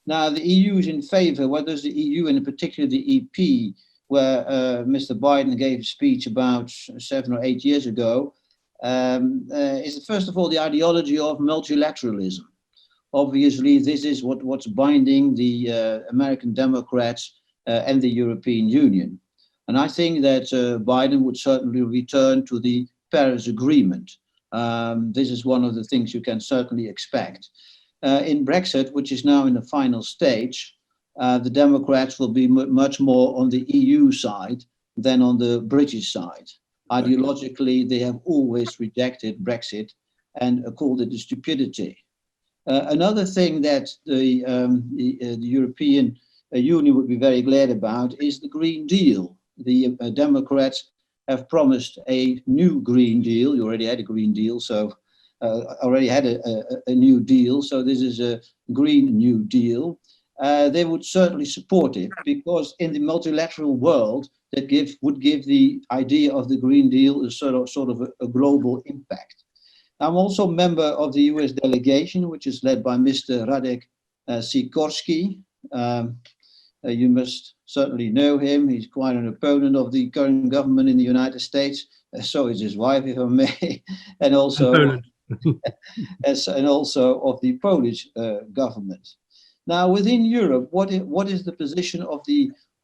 Now, the EU is in favor, whether it's the EU and in particular the EP, where Mr. Biden gave a speech about 7 or 8 years ago, is first of all the ideology of multilateralism. Obviously, this is what's binding the American Democrats and the European Union. And I think that Biden would certainly return to the Paris Agreement. This is one of the things you can certainly expect. In Brexit, which is now in the final stage, the Democrats will be much more on the EU side than on the British side. Ideologically, they have always rejected Brexit and called it a stupidity. Another thing that the European Union would be very glad about is the Green Deal. The Democrats have promised a new Green Deal. You already had a Green Deal, so already had a New Deal. So this is a Green New Deal. They would certainly support it because in the multilateral world, that would give the idea of the Green Deal a sort of a global impact. I'm also a member of the US delegation, which is led by Mr. Radek Sikorski. You must certainly know him. He's quite an opponent of the current government in the United States. So is his wife, if I may, and also of the Polish government. Now, within Europe, what is the position of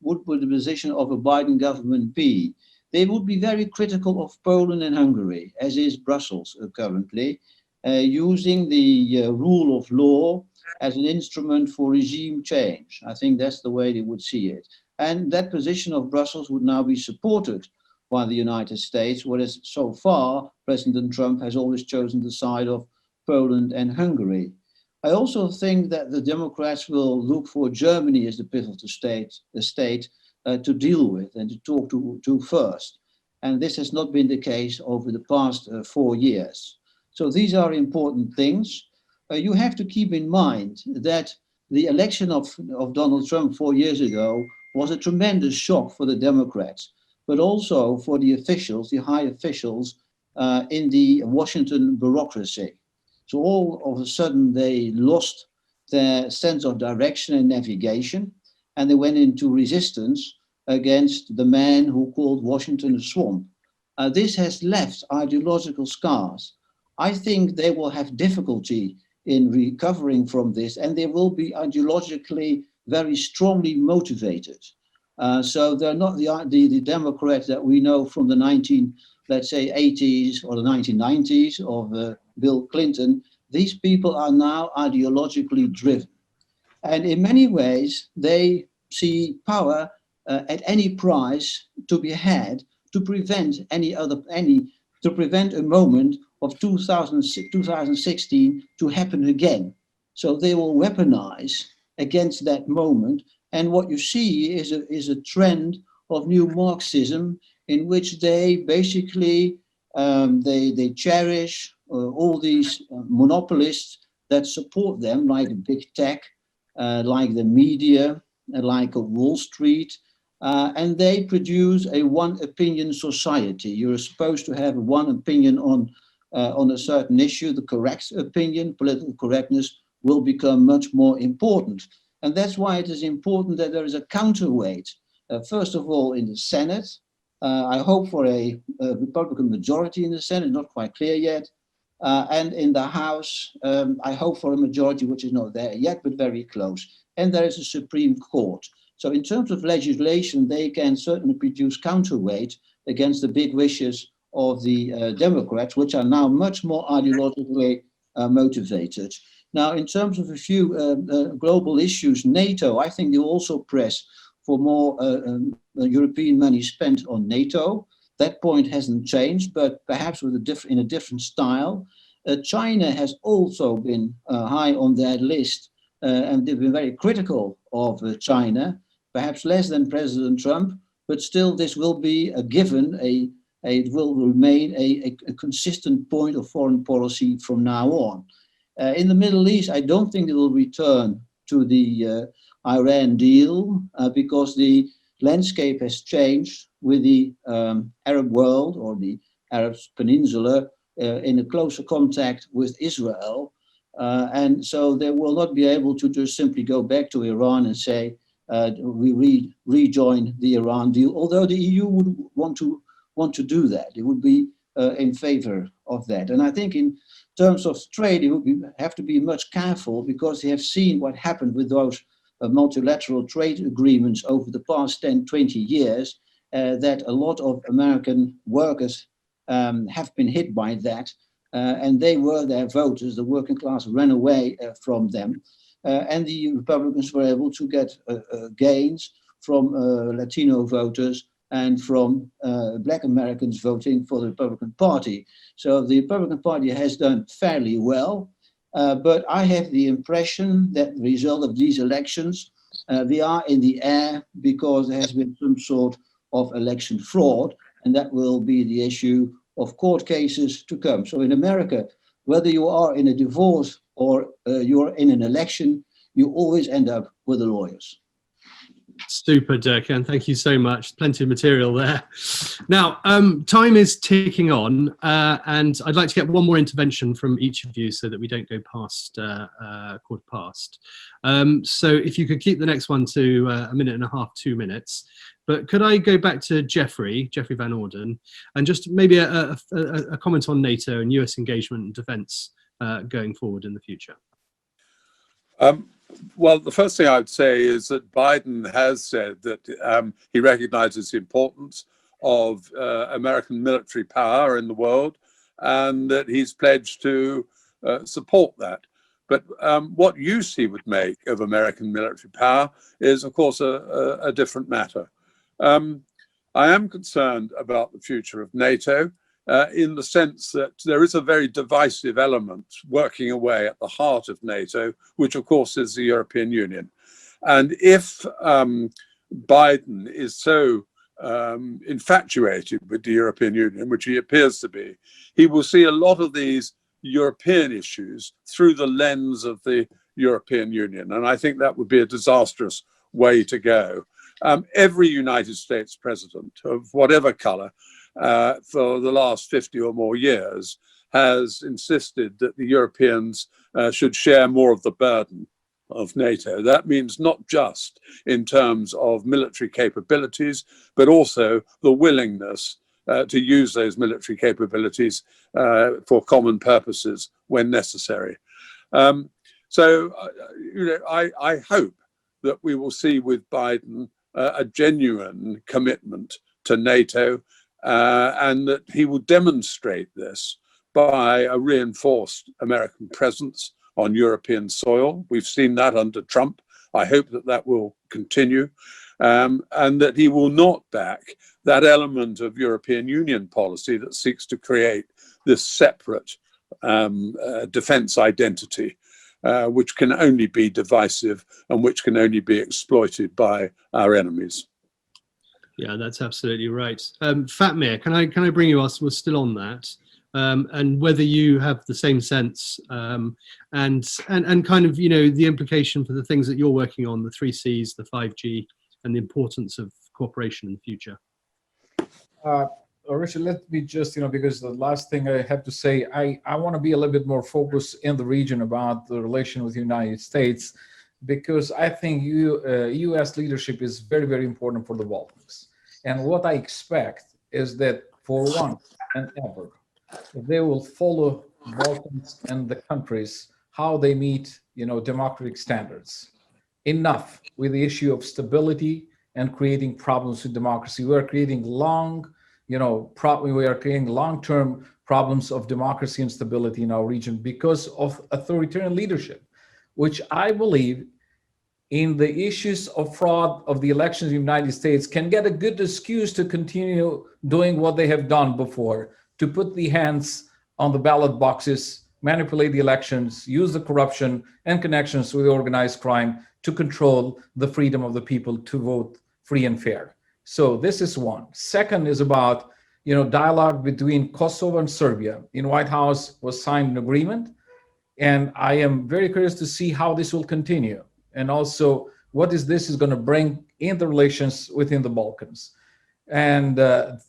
what would the position of a Biden government be? They would be very critical of Poland and Hungary, as is Brussels currently, using the rule of law as an instrument for regime change. I think that's the way they would see it. And that position of Brussels would now be supported by the United States, whereas so far, President Trump has always chosen the side of Poland and Hungary. I also think that the Democrats will look for Germany as the pivotal state to deal with and to talk to first. And this has not been the case over the past 4 years. So these are important things. You have to keep in mind that the election of Donald Trump 4 years ago was a tremendous shock for the Democrats, but also for the officials, the high officials in the Washington bureaucracy. So all of a sudden they lost their sense of direction and navigation, and they went into resistance against the man who called Washington a swamp. This has left ideological scars. I think they will have difficulty in recovering from this, and they will be ideologically very strongly motivated. So they're not the Democrats that we know from the 80s or the 1990s of Bill Clinton. These people are now ideologically driven. And in many ways, they see power at any price to be had to prevent to prevent a moment of 2016 to happen again. So they will weaponize against that moment. And what you see is a trend of new Marxism in which they basically they cherish all these monopolists that support them, like big tech, like the media, like Wall Street, and they produce a one opinion society. You're supposed to have one opinion on a certain issue. The correct opinion, political correctness, will become much more important. And that's why it is important that there is a counterweight, first of all, in the Senate. I hope for a Republican majority in the Senate, not quite clear yet. And in the House, I hope for a majority which is not there yet, but very close. And there is a Supreme Court. So in terms of legislation, they can certainly produce counterweight against the big wishes of the Democrats, which are now much more ideologically motivated. Now, in terms of a few global issues, NATO, I think they also press for more European money spent on NATO. That point hasn't changed, but perhaps with in a different style. China has also been high on that list, and they've been very critical of China, perhaps less than President Trump, but still this will be a given, it will remain a consistent point of foreign policy from now on. In the Middle East, I don't think it will return to the Iran deal because the landscape has changed with the Arab world or the Arab Peninsula in a closer contact with Israel. And so they will not be able to just simply go back to Iran and say, we rejoin the Iran deal, although the EU would want to do that. It would be in favor of that. And I think in terms of trade, it would have to be much careful because they have seen what happened with those multilateral trade agreements over the past 10, 20 years, that a lot of American workers have been hit by that. And they were their voters, the working class ran away from them. And the Republicans were able to get gains from Latino voters and from Black Americans voting for the Republican Party. So the Republican Party has done fairly well, but I have the impression that the result of these elections, they are in the air because there has been some sort of election fraud, and that will be the issue of court cases to come. So in America, whether you are in a divorce or you're in an election, you always end up with the lawyers. Super, Dirk, and thank you so much. Plenty of material there. Now, time is ticking on, and I'd like to get one more intervention from each of you so that we don't go past 1:15. So if you could keep the next one to a minute and a half, 2 minutes. But could I go back to Jeffrey Van Orden, and just maybe a comment on NATO and US engagement and defence going forward in the future? Well, the first thing I would say is that Biden has said that he recognizes the importance of American military power in the world and that he's pledged to support that. But what use he would make of American military power is, of course, a different matter. I am concerned about the future of NATO in the sense that there is a very divisive element working away at the heart of NATO, which of course is the European Union. And if Biden is so infatuated with the European Union, which he appears to be, he will see a lot of these European issues through the lens of the European Union. And I think that would be a disastrous way to go. Every United States president of whatever color for the last 50 or more years has insisted that the Europeans should share more of the burden of NATO. That means not just in terms of military capabilities, but also the willingness to use those military capabilities for common purposes when necessary. I hope that we will see with Biden a genuine commitment to NATO, and that he will demonstrate this by a reinforced American presence on European soil. We've seen that under Trump. I hope that that will continue, and that he will not back that element of European Union policy that seeks to create this separate defense identity, which can only be divisive and which can only be exploited by our enemies. Yeah, that's absolutely right. Fatmir, can I bring you us? We're still on that, and whether you have the same sense, and kind of, you know, the implication for the things that you're working on, the 3 Cs, the 5G, and the importance of cooperation in the future. Richard, let me just, because the last thing I have to say, I want to be a little bit more focused in the region about the relation with the United States, because I think U.S. leadership is very, very important for the Balkans. And what I expect is that for once and ever, they will follow Balkans and the countries, how they meet, democratic standards. Enough with the issue of stability and creating problems with democracy. We are creating long-term problems of democracy and stability in our region because of authoritarian leadership, which I believe in the issues of fraud of the elections in the United States can get a good excuse to continue doing what they have done before, to put the hands on the ballot boxes, manipulate the elections, use the corruption and connections with organized crime to control the freedom of the people to vote free and fair. So this is one. Second is about, dialogue between Kosovo and Serbia. In White House was signed an agreement, and I am very curious to see how this will continue. And also what this is going to bring in the relations within the Balkans. And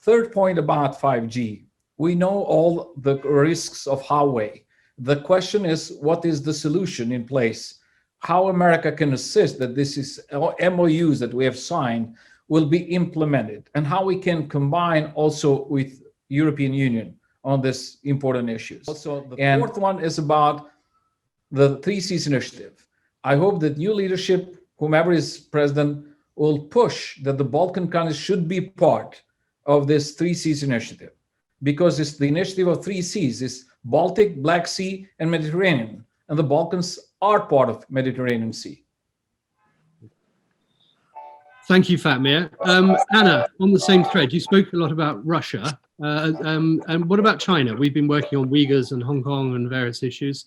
third point about 5G. We know all the risks of Huawei. The question is, what is the solution in place? How America can assist that this is MOUs that we have signed will be implemented, and how we can combine also with European Union on this important issues. Also, the fourth one is about the 3 Cs initiative. I hope that new leadership, whomever is president, will push that the Balkan countries should be part of this 3 Cs initiative, because it's the initiative of 3 Cs, is Baltic, Black Sea, and Mediterranean, and the Balkans are part of Mediterranean Sea. Thank you, Fatmir. Anna, on the same thread, you spoke a lot about Russia, and what about China? We've been working on Uyghurs and Hong Kong and various issues.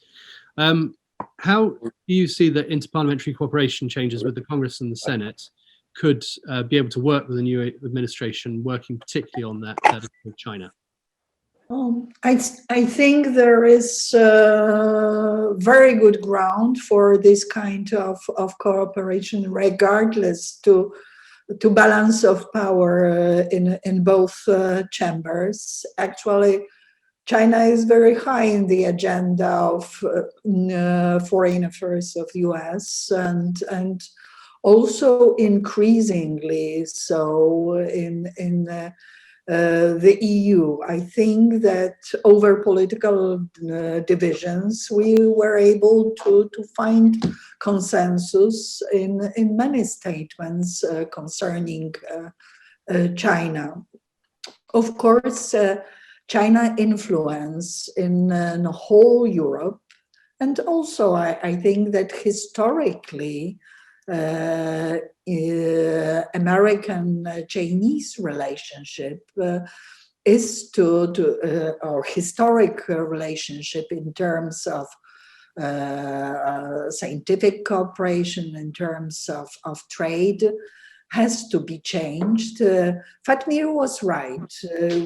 How do you see that interparliamentary cooperation changes with the Congress and the Senate could be able to work with the new administration, working particularly on that with China? I think there is very good ground for this kind of cooperation, regardless to balance of power in both chambers. Actually, China is very high in the agenda of foreign affairs of US and also increasingly so in the EU. I think that over political divisions, we were able to find consensus in many statements concerning China. Of course, China influence in whole Europe, and also I think that historically American-Chinese relationship is to our historic relationship in terms of scientific cooperation, in terms of trade, has to be changed. Fatmir was right.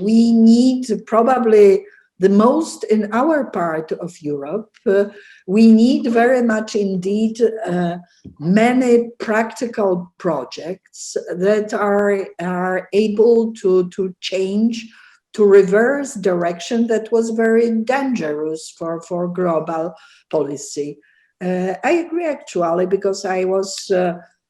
We need probably the most in our part of Europe. We need very much indeed many practical projects that are able to change, to reverse direction that was very dangerous for global policy. I agree actually, because I was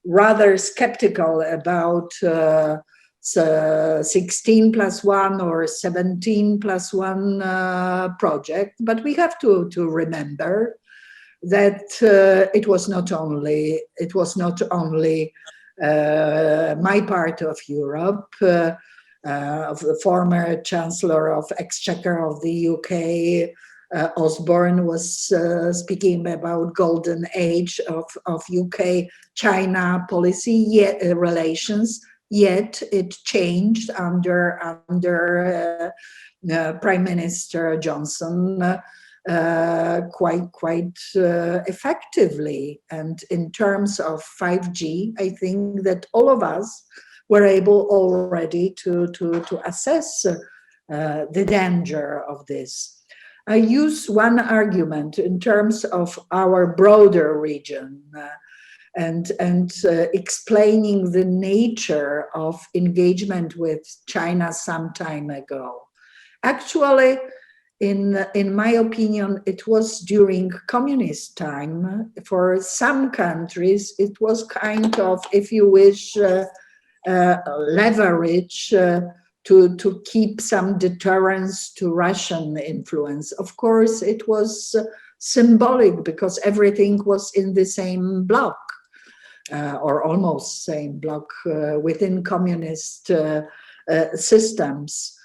rather skeptical about 16+1 or 17+1 project, but we have to remember that it was not only my part of Europe. Of the former Chancellor of Exchequer of the UK, Osborne, was speaking about golden age of UK-China policy relations. Yet it changed under Prime Minister Johnson quite effectively. And in terms of 5G, I think that all of us were able already to assess the danger of this. I use one argument in terms of our broader region and explaining the nature of engagement with China some time ago. Actually, in my opinion, it was during communist time. For some countries, it was kind of, if you wish, leverage to keep some deterrence to Russian influence. Of course, it was symbolic because everything was in the same bloc, or almost same bloc within communist systems.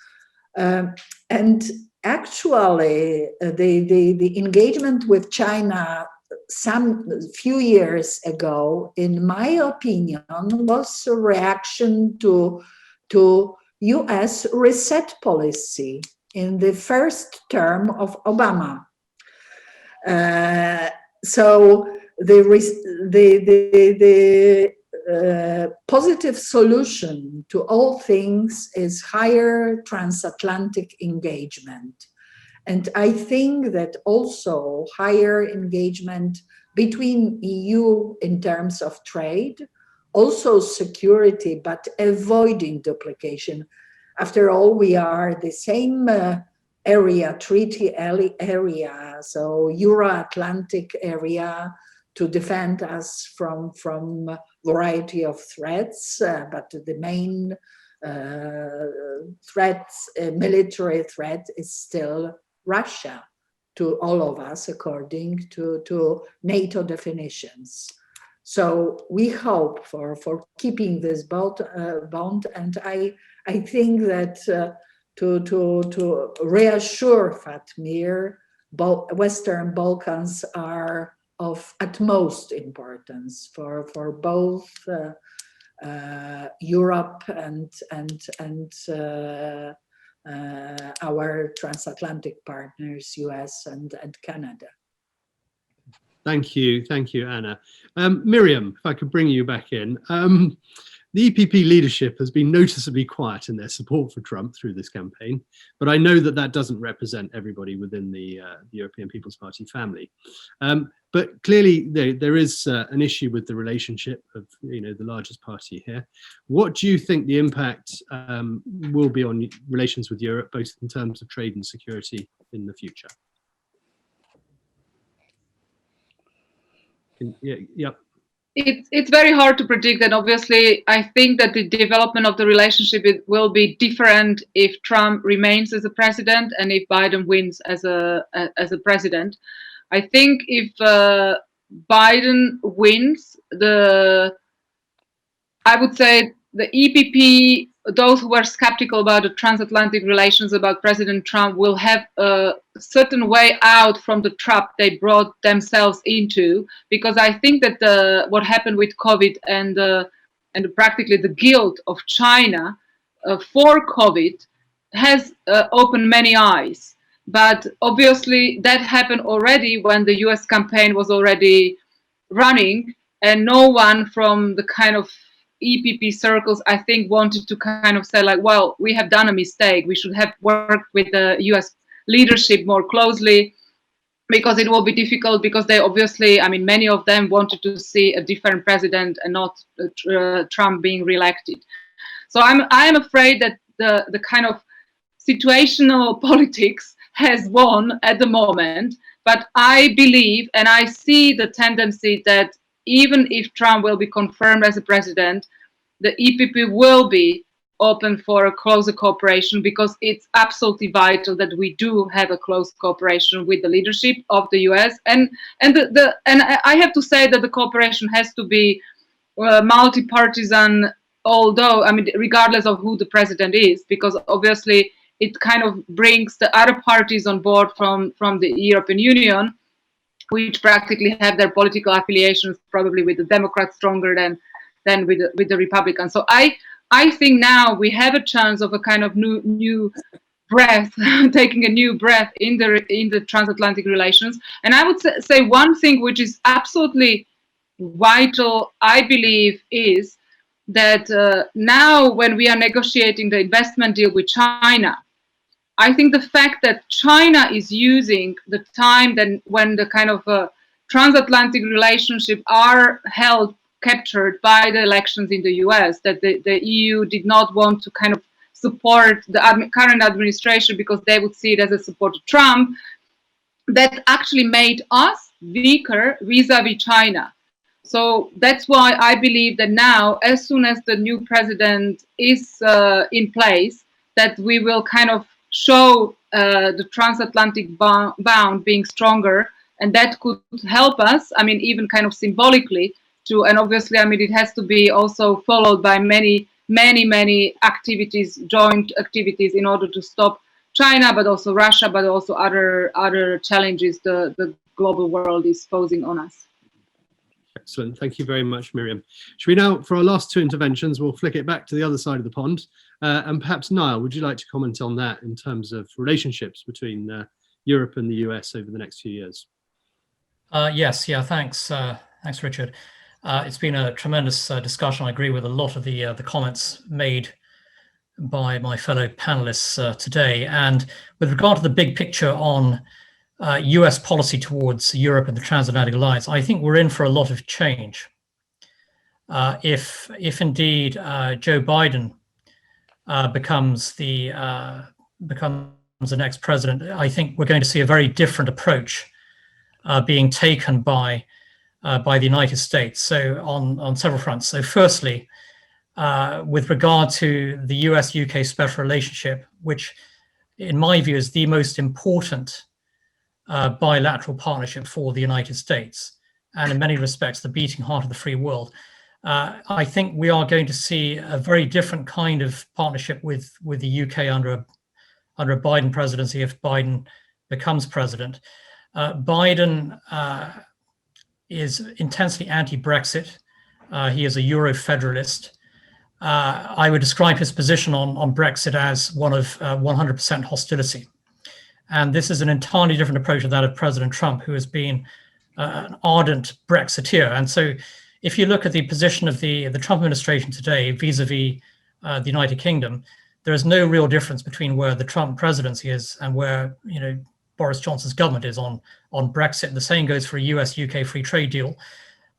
And actually, the engagement with China some few years ago, in my opinion, was a reaction to US reset policy in the first term of Obama. So the positive solution to all things is higher transatlantic engagement. And I think that also higher engagement between EU in terms of trade, also security, but avoiding duplication. After all, we are the same area, treaty area, so Euro-Atlantic area, to defend us from variety of threats, but the main military threat is still Russia to all of us, according to NATO definitions. So we hope for keeping this bond, and I think that to reassure Fatmir, Western Balkans are of utmost importance for both Europe and our transatlantic partners, US and Canada. Thank you, Anna. Miriam, if I could bring you back in. The EPP leadership has been noticeably quiet in their support for Trump through this campaign, but I know that doesn't represent everybody within the European People's Party family. But clearly there is an issue with the relationship of the largest party here. What do you think the impact will be on relations with Europe, both in terms of trade and security in the future? Yeah. It's very hard to predict, and obviously I think that the development of the relationship will be different if Trump remains as a president and if Biden wins as a president. I think if Biden wins, I would say the EPP, those who were skeptical about the transatlantic relations, about President Trump, will have a certain way out from the trap they brought themselves into, because I think that what happened with COVID and practically the guilt of China for COVID has opened many eyes. But obviously that happened already when the US campaign was already running, and no one from the kind of EPP circles, I think, wanted to kind of say like, well, we have done a mistake. We should have worked with the US leadership more closely, because it will be difficult, because they obviously, I mean, many of them wanted to see a different president and not Trump being reelected. So I'm afraid that the kind of situational politics has won at the moment. But I believe, and I see the tendency that even if Trump will be confirmed as a president, the EPP will be open for a closer cooperation, because it's absolutely vital that we do have a close cooperation with the leadership of the US. And I have to say that the cooperation has to be multi-partisan, although, I mean, regardless of who the president is, because obviously it kind of brings the other parties on board from the European Union, which practically have their political affiliations probably with the Democrats stronger than with the Republicans. So I think now we have a chance of a kind of new breath, taking a new breath in the transatlantic relations. And I would say one thing which is absolutely vital, I believe, is that now when we are negotiating the investment deal with China, I think the fact that China is using the time then when the kind of transatlantic relationship are captured by the elections in the US, that the EU did not want to kind of support the current administration because they would see it as a support to Trump, that actually made us weaker vis-a-vis China. So that's why I believe that now, as soon as the new president is in place, that we will kind of show the transatlantic bound being stronger, and that could help us, I mean, even kind of symbolically, and obviously, I mean, it has to be also followed by many activities, joint activities, in order to stop China, but also Russia, but also other challenges the global world is posing on us. Excellent. Thank you very much, Miriam. Should we now, for our last two interventions, we'll flick it back to the other side of the pond. And perhaps, Niall, would you like to comment on that in terms of relationships between Europe and the US over the next few years? Yes, yeah, thanks, Richard. It's been a tremendous discussion. I agree with a lot of the comments made by my fellow panelists today. And with regard to the big picture on US policy towards Europe and the transatlantic alliance, I think we're in for a lot of change. If indeed Joe Biden becomes the next president, I think we're going to see a very different approach being taken by the United States. So on several fronts. So firstly, with regard to the US-UK special relationship, which in my view is the most important bilateral partnership for the United States, and in many respects the beating heart of the free world, I think we are going to see a very different kind of partnership with the UK under a Biden presidency, if Biden becomes president. Biden is intensely anti-Brexit. He is a Euro-federalist. I would describe his position on Brexit as one of 100% hostility. And this is an entirely different approach to that of President Trump, who has been an ardent Brexiteer. And so if you look at the position of the Trump administration today vis-a-vis the United Kingdom, there is no real difference between where the Trump presidency is and where Boris Johnson's government is on Brexit. The same goes for a US-UK free trade deal.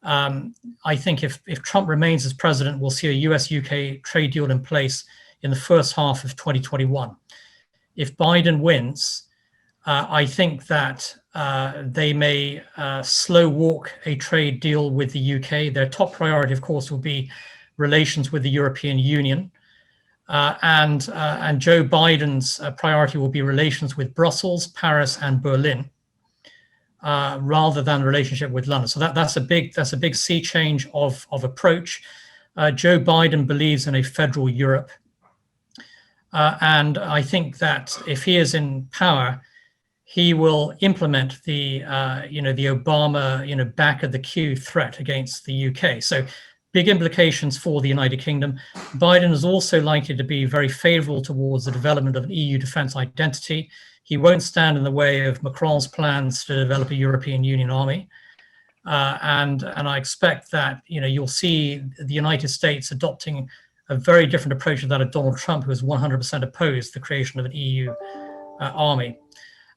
I think if Trump remains as president, we'll see a US-UK trade deal in place in the first half of 2021. If Biden wins, I think that they may slow walk a trade deal with the UK. Their top priority, of course, will be relations with the European Union. And Joe Biden's priority will be relations with Brussels, Paris, and Berlin, rather than relationship with London. So that's a big sea change of approach. Joe Biden believes in a federal Europe, and I think that if he is in power, he will implement the Obama back of the queue threat against the UK. So big implications for the United Kingdom. Biden is also likely to be very favorable towards the development of an EU defense identity. He won't stand in the way of Macron's plans to develop a European Union army. And I expect that, you know, you'll see the United States adopting a very different approach to that of Donald Trump, who is 100% opposed to the creation of an EU army.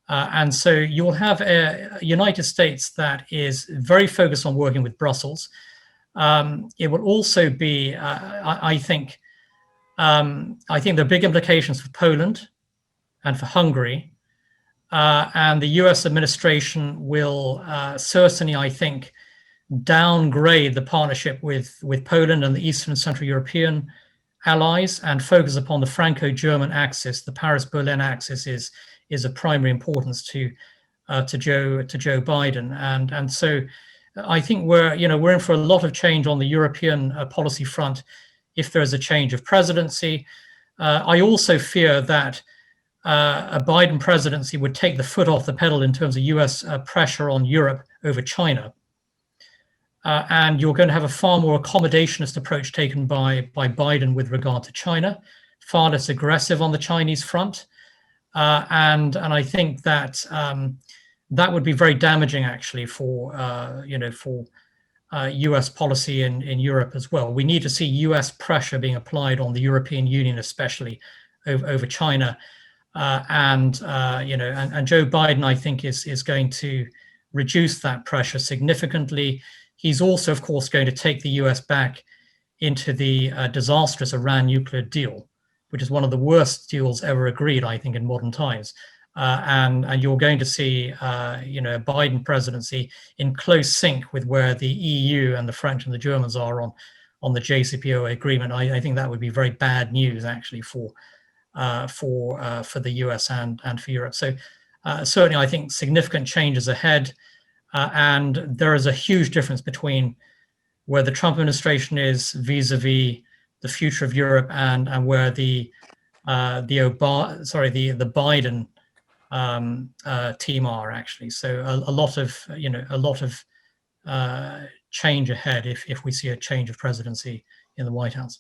And so you'll have a United States that is very focused on working with Brussels. It will also be, I think there are big implications for Poland and for Hungary. And the US administration will certainly, I think, downgrade the partnership with Poland and the Eastern and Central European allies and focus upon the Franco-German axis. The Paris-Berlin axis is of primary importance to Joe Biden, and so I think we're in for a lot of change on the European policy front if there is a change of presidency. I also fear that a Biden presidency would take the foot off the pedal in terms of US pressure on Europe over China. And you're going to have a far more accommodationist approach taken by Biden with regard to China, far less aggressive on the Chinese front. And I think that that would be very damaging, actually, for US policy in Europe as well. We need to see US pressure being applied on the European Union, especially over China. And Joe Biden, I think, is going to reduce that pressure significantly. He's also, of course, going to take the US back into the disastrous Iran nuclear deal, which is one of the worst deals ever agreed, I think, in modern times. And you're going to see, a Biden presidency in close sync with where the EU and the French and the Germans are on the JCPOA agreement. I think that would be very bad news, actually, for the US and for Europe. So certainly, I think significant changes ahead. And there is a huge difference between where the Trump administration is vis-a-vis the future of Europe and where the Biden team are, actually. So a lot of change ahead if we see a change of presidency in the White House.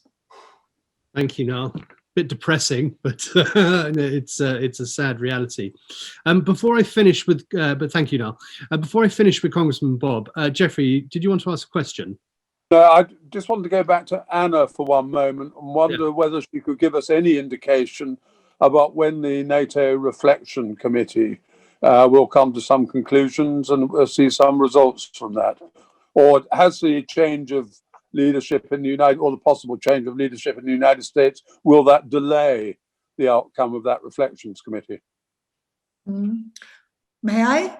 Thank you, Niall. Bit depressing, but it's a sad reality. Before I finish with, but thank you, Niall. Before I finish with Congressman Bob, Jeffrey, did you want to ask a question? No, I just wanted to go back to Anna for one moment and wonder whether she could give us any indication about when the NATO Reflection Committee will come to some conclusions and we'll see some results from that. Or has the change of leadership in the or the possible change of leadership in the United States, will that delay the outcome of that Reflections Committee? May I?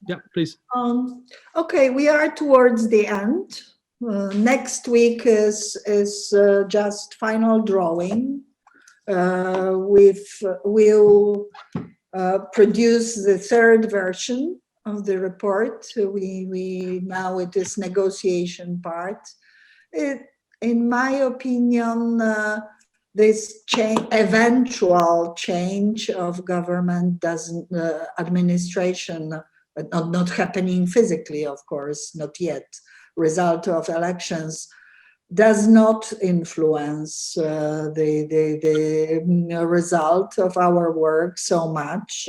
Yep, please. Okay, we are towards the end. Next week is just final drawing. We'll produce the third version of the report. We now it is negotiation part. In my opinion, this eventual change of government administration, not happening physically, of course, not yet, result of elections, does not influence the result of our work so much.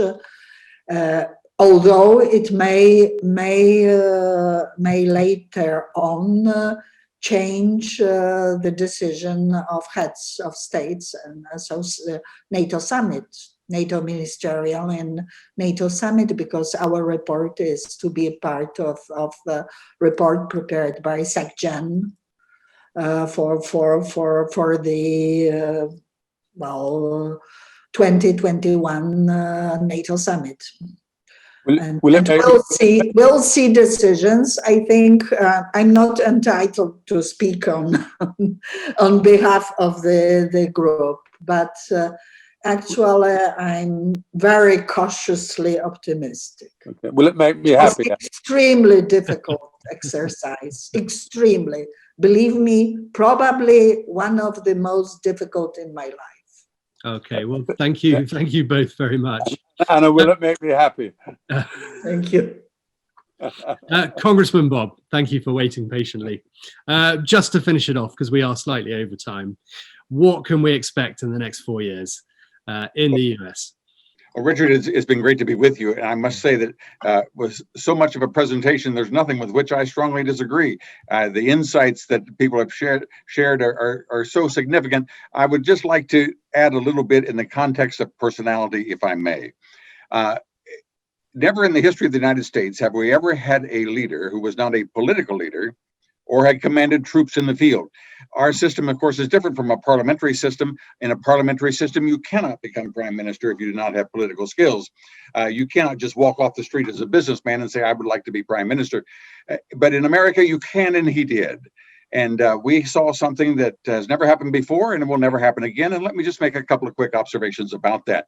Although it may later on change the decision of heads of states and NATO summit, NATO ministerial and NATO summit, because our report is to be a part of the report prepared by SecGen for the 2021 NATO summit. We'll see decisions. I think I'm not entitled to speak on behalf of the group, but actually I'm very cautiously optimistic. Okay. Will it make me happy? It's extremely difficult exercise. Extremely, believe me, probably one of the most difficult in my life. Okay, well, thank you both very much. Anna, will it make me happy? Thank you. Congressman Bob, thank you for waiting patiently. Just to finish it off, because we are slightly over time, what can we expect in the next 4 years in the US? Well, Richard, it's been great to be with you. And I must say that was so much of a presentation, there's nothing with which I strongly disagree. The insights that people have shared are so significant. I would just like to add a little bit in the context of personality, if I may. Never in the history of the United States have we ever had a leader who was not a political leader or had commanded troops in the field. Our system, of course, is different from a parliamentary system. In a parliamentary system, you cannot become prime minister if you do not have political skills. You cannot just walk off the street as a businessman and say, I would like to be prime minister. But in America, you can, and he did. And we saw something that has never happened before, and it will never happen again. And let me just make a couple of quick observations about that.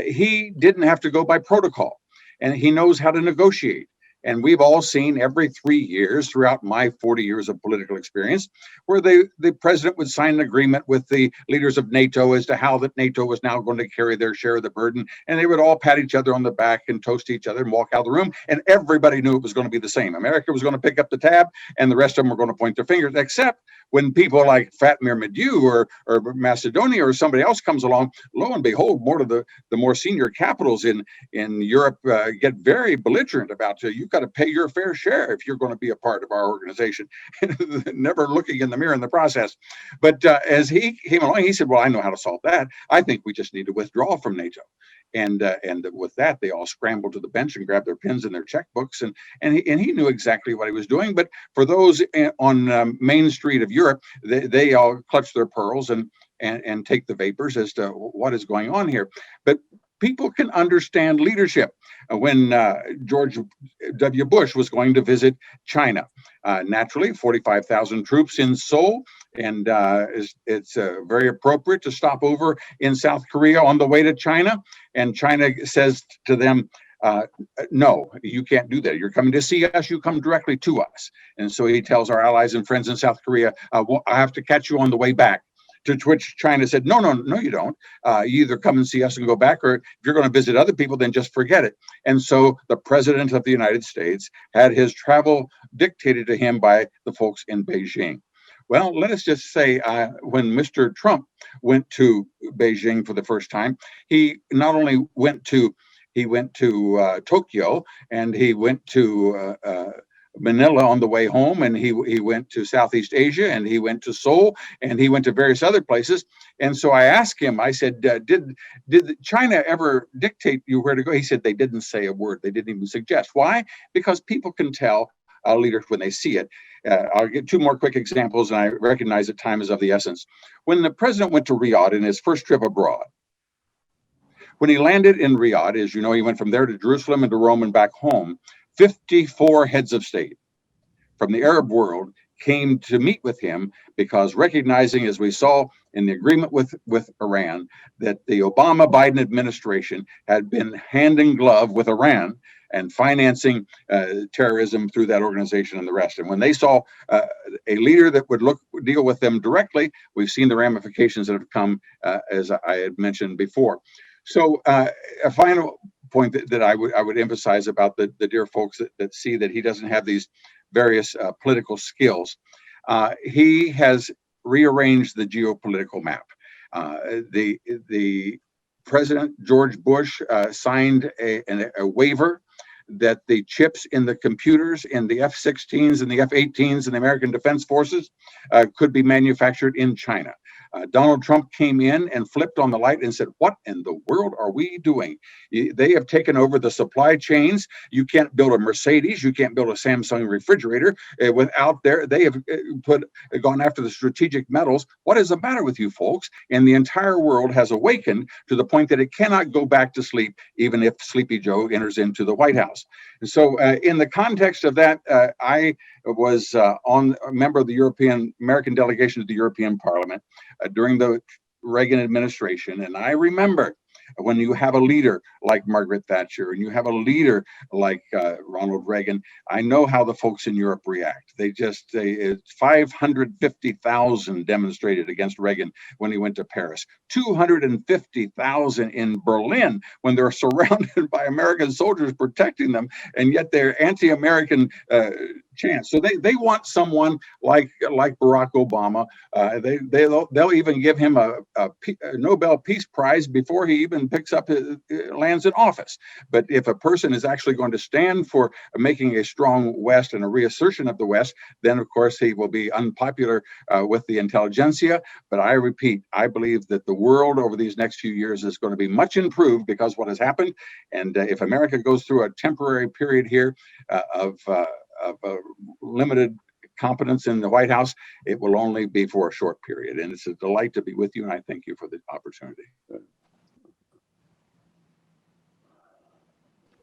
He didn't have to go by protocol, and he knows how to negotiate. And we've all seen every 3 years throughout my 40 years of political experience where the president would sign an agreement with the leaders of NATO as to how that NATO was now going to carry their share of the burden. And they would all pat each other on the back and toast each other and walk out of the room. And everybody knew it was going to be the same. America was going to pick up the tab and the rest of them were going to point their fingers, except when people like Fatmir Mediu or Macedonia or somebody else comes along. Lo and behold, more of the more senior capitals in Europe get very belligerent about you've got to pay your fair share if you're going to be a part of our organization. Never looking in the mirror in the process. But as he came along, he said, well, I know how to solve that. I think we just need to withdraw from NATO. And with that, they all scrambled to the bench and grabbed their pens and their checkbooks. And he knew exactly what he was doing. But for those on Main Street of Europe, they all clutch their pearls and take the vapors as to what is going on here. But people can understand leadership. When George W. Bush was going to visit China, naturally, 45,000 troops in Seoul, and it's very appropriate to stop over in South Korea on the way to China. And China says to them, no, you can't do that. You're coming to see us, you come directly to us. And so he tells our allies and friends in South Korea, I have to catch you on the way back. To which China said, no, you don't. You either come and see us and go back, or if you're going to visit other people, then just forget it. And so the president of the United States had his travel dictated to him by the folks in Beijing. Well, let us just say when Mr. Trump went to Beijing for the first time, he not only went to Tokyo, and he went to Manila on the way home, and he went to Southeast Asia, and he went to Seoul, and he went to various other places. And so I asked him, I said, did China ever dictate you where to go? He said they didn't say a word. They didn't even suggest. Why? Because people can tell leaders when they see it. I'll get two more quick examples, and I recognize that time is of the essence. When the president went to Riyadh in his first trip abroad, when he landed in Riyadh, as you know, he went from there to Jerusalem and to Rome and back home. 54 heads of state from the Arab world came to meet with him because recognizing, as we saw in the agreement with Iran, that the Obama-Biden administration had been hand in glove with Iran and financing terrorism through that organization and the rest. And when they saw a leader that would deal with them directly, we've seen the ramifications that have come, as I had mentioned before. So a final point that I would emphasize about the dear folks that see that he doesn't have these various political skills. He has rearranged the geopolitical map. The President George Bush signed a waiver that the chips in the computers in the F-16s and the F-18s and the American Defense Forces could be manufactured in China. Donald Trump came in and flipped on the light and said, what in the world are we doing? They have taken over the supply chains. You can't build a Mercedes. You can't build a Samsung refrigerator without they have gone after the strategic metals. What is the matter with you folks? And the entire world has awakened to the point that it cannot go back to sleep, even if Sleepy Joe enters into the White House. And so in the context of that, I was a member of the American delegation to the European Parliament during the Reagan administration. And I remember when you have a leader like Margaret Thatcher and you have a leader like Ronald Reagan, I know how the folks in Europe react. 550,000 demonstrated against Reagan when he went to Paris, 250,000 in Berlin when they're surrounded by American soldiers protecting them, and yet they're anti-American chants. So they want someone like Barack Obama. They'll even give him a Nobel Peace Prize before he even lands in office. But if a person is actually going to stand for making a strong West and a reassertion of the West, then of course he will be unpopular with the intelligentsia. But I repeat, I believe that the world over these next few years is going to be much improved because of what has happened. And if America goes through a temporary period here of limited competence in the White House, it will only be for a short period. And it's a delight to be with you, and I thank you for the opportunity.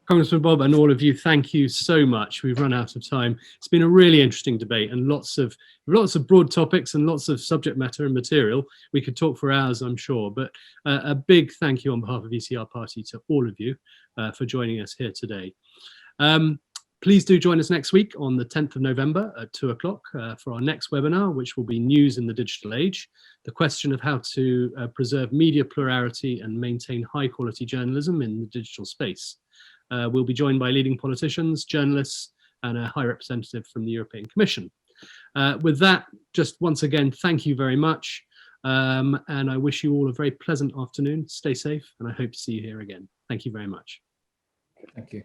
Congressman Bob and all of you, thank you so much. We've run out of time. It's been a really interesting debate and lots of broad topics and lots of subject matter and material. We could talk for hours, I'm sure, but a big thank you on behalf of ECR Party to all of you for joining us here today. Please do join us next week on the 10th of November at 2 o'clock for our next webinar, which will be News in the Digital Age, the question of how to preserve media plurality and maintain high quality journalism in the digital space. We'll be joined by leading politicians, journalists, and a high representative from the European Commission. With that, just once again, thank you very much. And I wish you all a very pleasant afternoon. Stay safe, and I hope to see you here again. Thank you very much. Thank you.